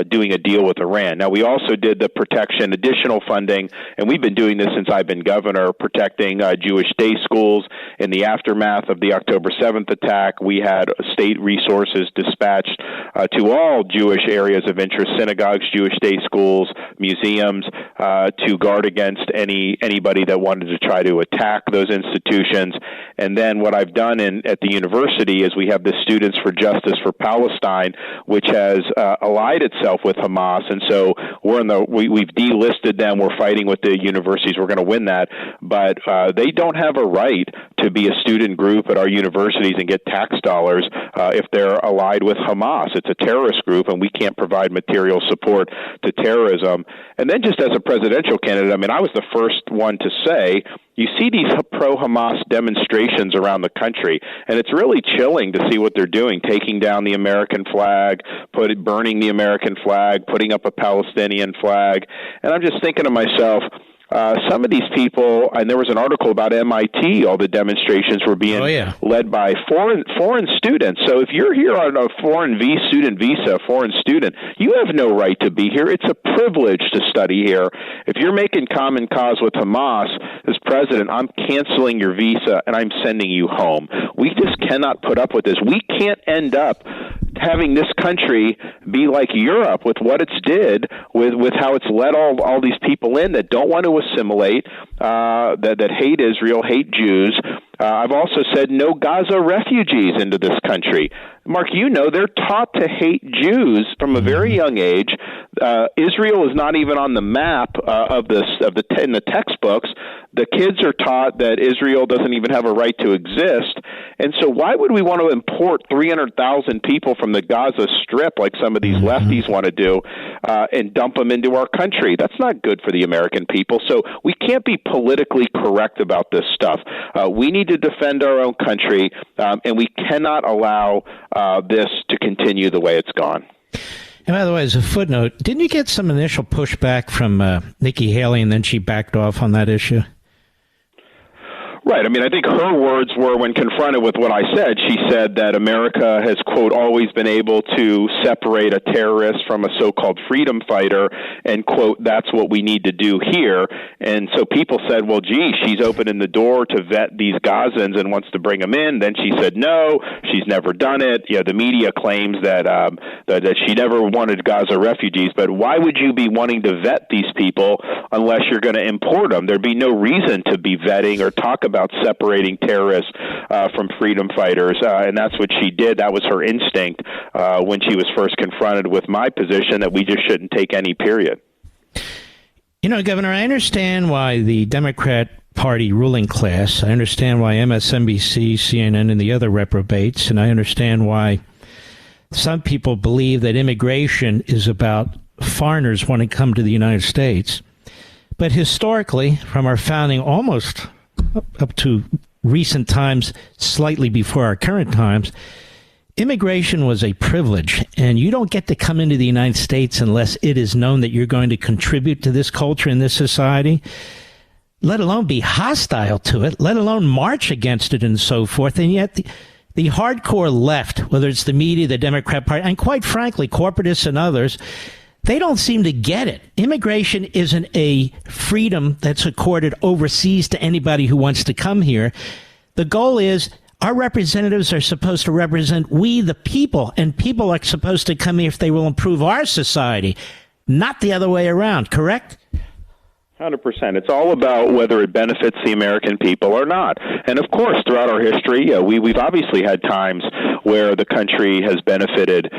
doing a deal with Iran. Now, we also did the protection, additional funding, and we've been doing this since I've been governor, protecting Jewish day schools. In the aftermath of the October 7th attack, we had state resources dispatched to all Jewish areas of interest, synagogues, Jewish day schools, museums, to guard against anybody that wanted to try to attack those institutions. And then what I've done at the university is we have the Students for Justice for Palestine, which has allied itself with Hamas, and so we've delisted them. We're fighting with the universities. We're going to win that, but they don't have a right to be a student group at our universities and get tax dollars if they're allied with Hamas. It's a terrorist group, and we can't provide material support to terrorism. And then just as a presidential candidate, I mean, I was the first one to say, you see these pro-Hamas demonstrations around the country, and it's really chilling to see what they're doing, taking down the American flag, burning the American flag, putting up a Palestinian flag. And I'm just thinking to myself, some of these people, and there was an article about MIT, all the demonstrations were being led by foreign students. So if you're here on a foreign student visa, foreign student, you have no right to be here. It's a privilege to study here. If you're making common cause with Hamas, as president, I'm canceling your visa and I'm sending you home. We just cannot put up with this. We can't end up having this country be like Europe with what it's did, with how it's let all these people in that don't want to assimilate, that hate Israel, hate Jews. I've also said no Gaza refugees into this country. Mark, you know they're taught to hate Jews from a very young age. Israel is not even on the map in the textbooks. The kids are taught that Israel doesn't even have a right to exist. And so why would we want to import 300,000 people from the Gaza Strip like some of these lefties want to do and dump them into our country? That's not good for the American people. So we can't be politically correct about this stuff. We need to defend our own country, and we cannot allow this to continue the way it's gone. And by the way, as a footnote, didn't you get some initial pushback from Nikki Haley, and then she backed off on that issue? Right. I mean, I think her words were, when confronted with what I said, she said that America has, quote, always been able to separate a terrorist from a so-called freedom fighter, and, quote, that's what we need to do here. And so people said, well, gee, she's opening the door to vet these Gazans and wants to bring them in. Then she said, no, she's never done it. You know, the media claims that she never wanted Gaza refugees. But why would you be wanting to vet these people unless you're going to import them? There'd be no reason to be vetting or talk about separating terrorists from freedom fighters, and that's what she did. That was her instinct when she was first confronted with my position that we just shouldn't take any, period. You know, Governor, I understand why the Democrat Party ruling class, I understand why MSNBC, CNN, and the other reprobates, and I understand why some people believe that immigration is about foreigners wanting to come to the United States. But historically, from our founding almost up to recent times, slightly before our current times, immigration was a privilege, and you don't get to come into the United States unless it is known that you're going to contribute to this culture and this society, let alone be hostile to it, let alone march against it and so forth. And yet the hardcore left, whether it's the media, the Democrat Party, and quite frankly, corporatists and others, they don't seem to get it. Immigration isn't a freedom that's accorded overseas to anybody who wants to come here. The goal is our representatives are supposed to represent we, the people, and people are supposed to come here if they will improve our society, not the other way around, correct? 100%. It's all about whether it benefits the American people or not. And of course, throughout our history, we've obviously had times where the country has benefited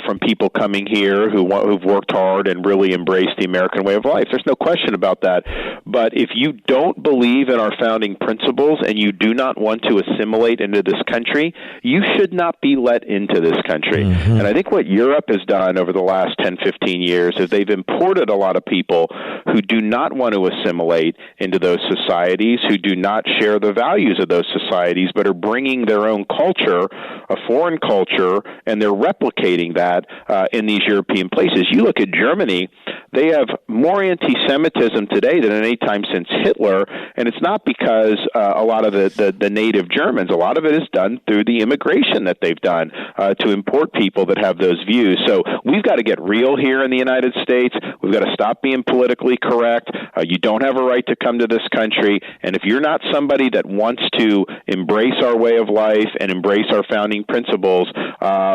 from people coming here who've worked hard and really embraced the American way of life. There's no question about that. But if you don't believe in our founding principles and you do not want to assimilate into this country, you should not be let into this country. And I think what Europe has done over the last 10, 15 years is they've imported a lot of people who do not want to assimilate into those societies, who do not share the values of those societies, but are bringing their own culture, a foreign culture, and they're replicating that in these European places. You look at Germany, they have more anti-Semitism today than any time since Hitler, and it's not because a lot of the native Germans, a lot of it is done through the immigration that they've done to import people that have those views. So we've got to get real here in the United States. We've got to stop being politically correct. You don't have a right to come to this country, and if you're not somebody that wants to embrace our way of life and embrace our founding principles,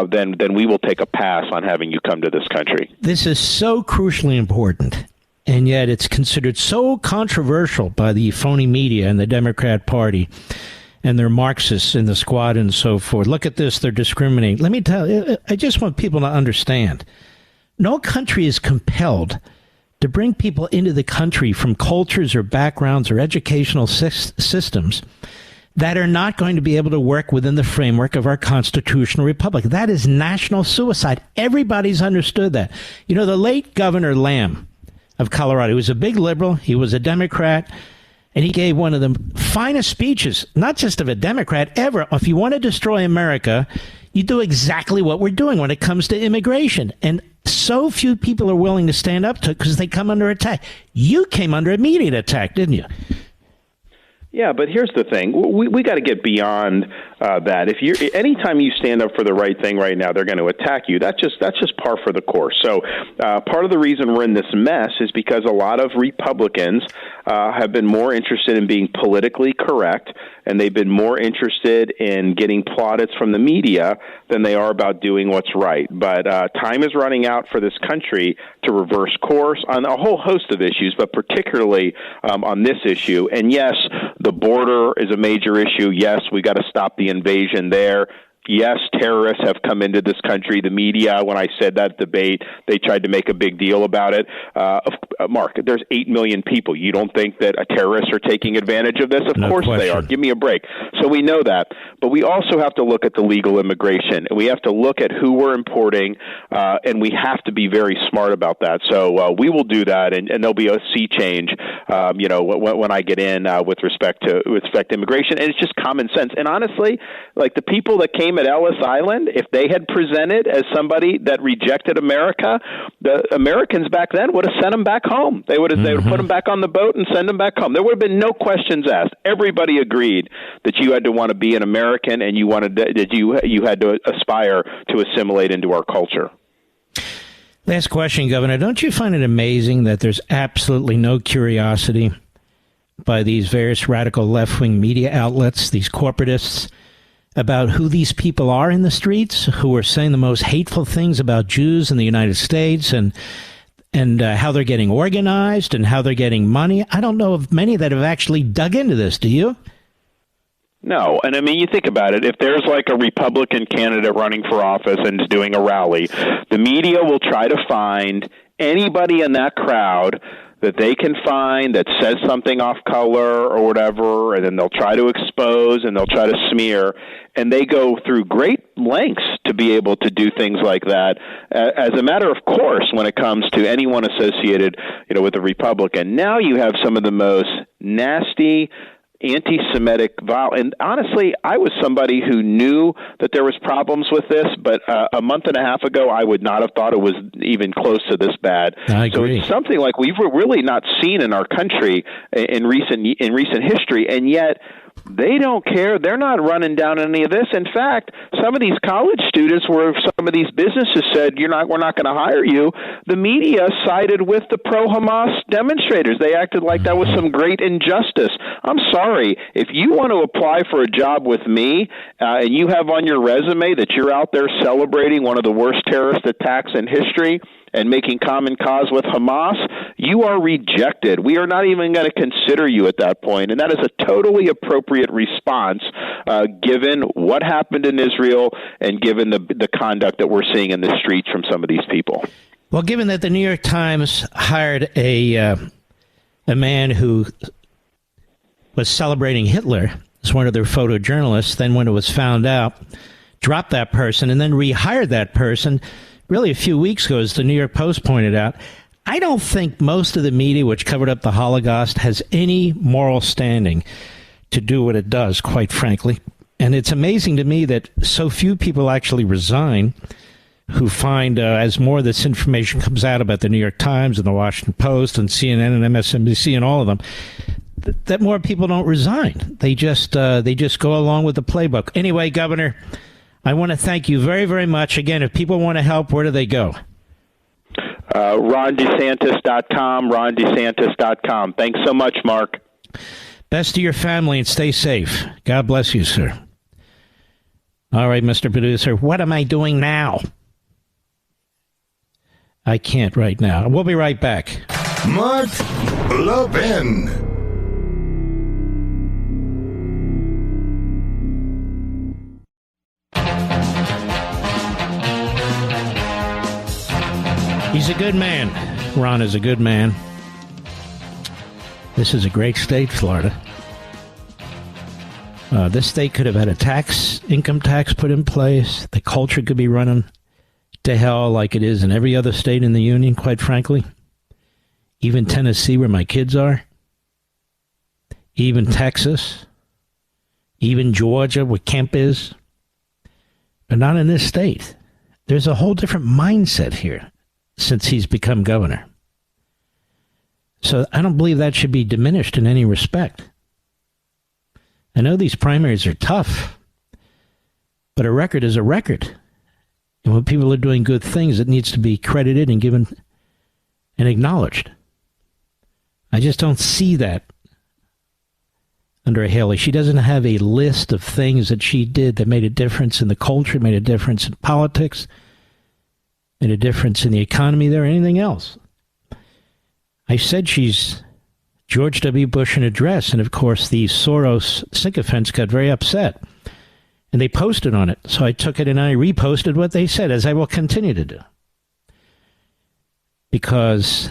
then we will take a pass on having you come to this country. This is so crucially important, and yet it's considered so controversial by the phony media and the Democrat Party and their Marxists in the squad and so forth. Look at this, they're discriminating. Let me tell you, I just want people to understand. No country is compelled to bring people into the country from cultures or backgrounds or educational systems that are not going to be able to work within the framework of our constitutional republic. That is national suicide. Everybody's understood that. You know, the late Governor Lamb of Colorado, he was a big liberal, he was a Democrat, and he gave one of the finest speeches, not just of a Democrat, ever. If you want to destroy America, you do exactly what we're doing when it comes to immigration. And so few people are willing to stand up to it because they come under attack. You came under immediate attack, didn't you? Yeah, but here's the thing: we got to get beyond that. Anytime you stand up for the right thing right now, they're going to attack you. That's just par for the course. So part of the reason we're in this mess is because a lot of Republicans have been more interested in being politically correct, and they've been more interested in getting plaudits from the media than they are about doing what's right. But time is running out for this country to reverse course on a whole host of issues, but particularly on this issue. And yes, the border is a major issue. Yes, we got to stop the invasion there. Yes, terrorists have come into this country. The media, when I said that debate, they tried to make a big deal about it. Mark, there's 8 million people. You don't think that terrorists are taking advantage of this? Of course they are. Give me a break. So we know that. But we also have to look at the legal immigration. We have to look at who we're importing, and we have to be very smart about that. So we will do that, and there'll be a sea change, when I get in with respect to immigration. And it's just common sense. And honestly, like the people that came at Ellis Island, if they had presented as somebody that rejected America, the Americans back then would have sent them back home. They would have put them back on the boat and send them back home. There would have been no questions asked. Everybody agreed that you had to want to be an American, and you had to aspire to assimilate into our culture. Last question, Governor. Don't you find it amazing that there's absolutely no curiosity by these various radical left-wing media outlets, these corporatists, about who these people are in the streets, who are saying the most hateful things about Jews in the United States, and how they're getting organized and how they're getting money? I don't know of many that have actually dug into this. Do you? No, and I mean, you think about it. If there's like a Republican candidate running for office and is doing a rally, the media will try to find anybody in that crowd that they can find that says something off color or whatever, and then they'll try to expose and they'll try to smear, and they go through great lengths to be able to do things like that. As a matter of course, when it comes to anyone associated, with a Republican, now you have some of the most nasty, anti-Semitic violence. And honestly, I was somebody who knew that there was problems with this, but a month and a half ago, I would not have thought it was even close to this bad. I agree. So it's something like we've really not seen in our country in recent history, and yet they don't care. They're not running down any of this. In fact, some of these college students, where some of these businesses said, we're not going to hire you, the media sided with the pro-Hamas demonstrators. They acted like that was some great injustice. I'm sorry. If you want to apply for a job with me and you have on your resume that you're out there celebrating one of the worst terrorist attacks in history, and making common cause with Hamas, you are rejected. We are not even going to consider you at that point. And that is a totally appropriate response given what happened in Israel and given the conduct that we're seeing in the streets from some of these people. Well, given that the New York Times hired a man who was celebrating Hitler as one of their photojournalists, then when it was found out, dropped that person and then rehired that person really a few weeks ago, as the New York Post pointed out, I don't think most of the media which covered up the Holocaust has any moral standing to do what it does, quite frankly. And it's amazing to me that so few people actually resign who find, as more of this information comes out about the New York Times and the Washington Post and CNN and MSNBC and all of them, that more people don't resign. They just go along with the playbook. Anyway, Governor, I want to thank you very, very much. Again, if people want to help, where do they go? RonDeSantis.com, RonDeSantis.com. Thanks so much, Mark. Best to your family and stay safe. God bless you, sir. All right, Mr. Producer, what am I doing now? I can't right now. We'll be right back. Mark Levin. He's a good man. Ron is a good man. This is a great state, Florida. This state could have had a income tax put in place. The culture could be running to hell like it is in every other state in the union, quite frankly. Even Tennessee, where my kids are. Even Texas. Even Georgia, where Kemp is. But not in this state. There's a whole different mindset here since he's become governor. So I don't believe that should be diminished in any respect. I know these primaries are tough, but a record is a record. And when people are doing good things, it needs to be credited and given and acknowledged. I just don't see that under Haley. She doesn't have a list of things that she did that made a difference in the culture, made a difference in politics, made a difference in the economy there, or anything else. I said she's George W. Bush in a dress, and of course the Soros sycophants got very upset, and they posted on it. So I took it and I reposted what they said, as I will continue to do. Because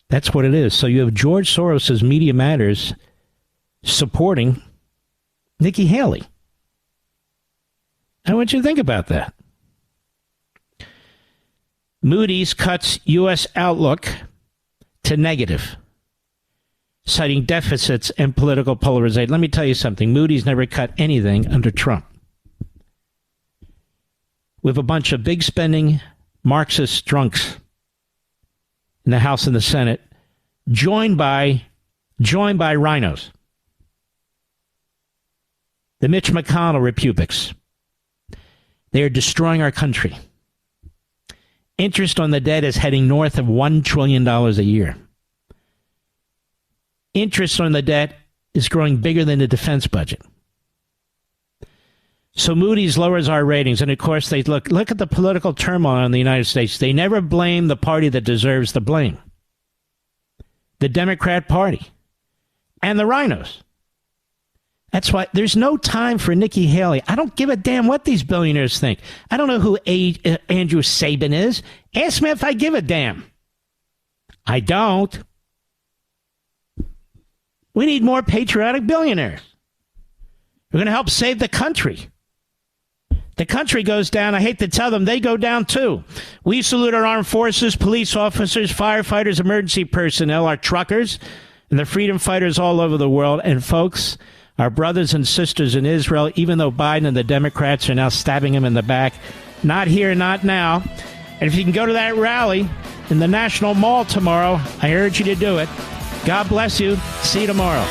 that's what it is. So you have George Soros's Media Matters supporting Nikki Haley. I want you to think about that. Moody's cuts U.S. outlook to negative, citing deficits and political polarization. Let me tell you something. Moody's never cut anything under Trump. We have a bunch of big spending Marxist drunks in the House and the Senate, joined by rhinos. The Mitch McConnell Republics. They are destroying our country. Interest on the debt is heading north of $1 trillion a year. Interest on the debt is growing bigger than the defense budget. So Moody's lowers our ratings. And of course, they look at the political turmoil in the United States. They never blame the party that deserves the blame. The Democrat Party and the rhinos. That's why there's no time for Nikki Haley. I don't give a damn what these billionaires think. I don't know who Andrew Sabin is. Ask me if I give a damn. I don't. We need more patriotic billionaires. We're going to help save the country. The country goes down. I hate to tell them, they go down too. We salute our armed forces, police officers, firefighters, emergency personnel, our truckers, and the freedom fighters all over the world. And folks, our brothers and sisters in Israel, even though Biden and the Democrats are now stabbing him in the back, not here, not now. And if you can go to that rally in the National Mall tomorrow, I urge you to do it. God bless you. See you tomorrow.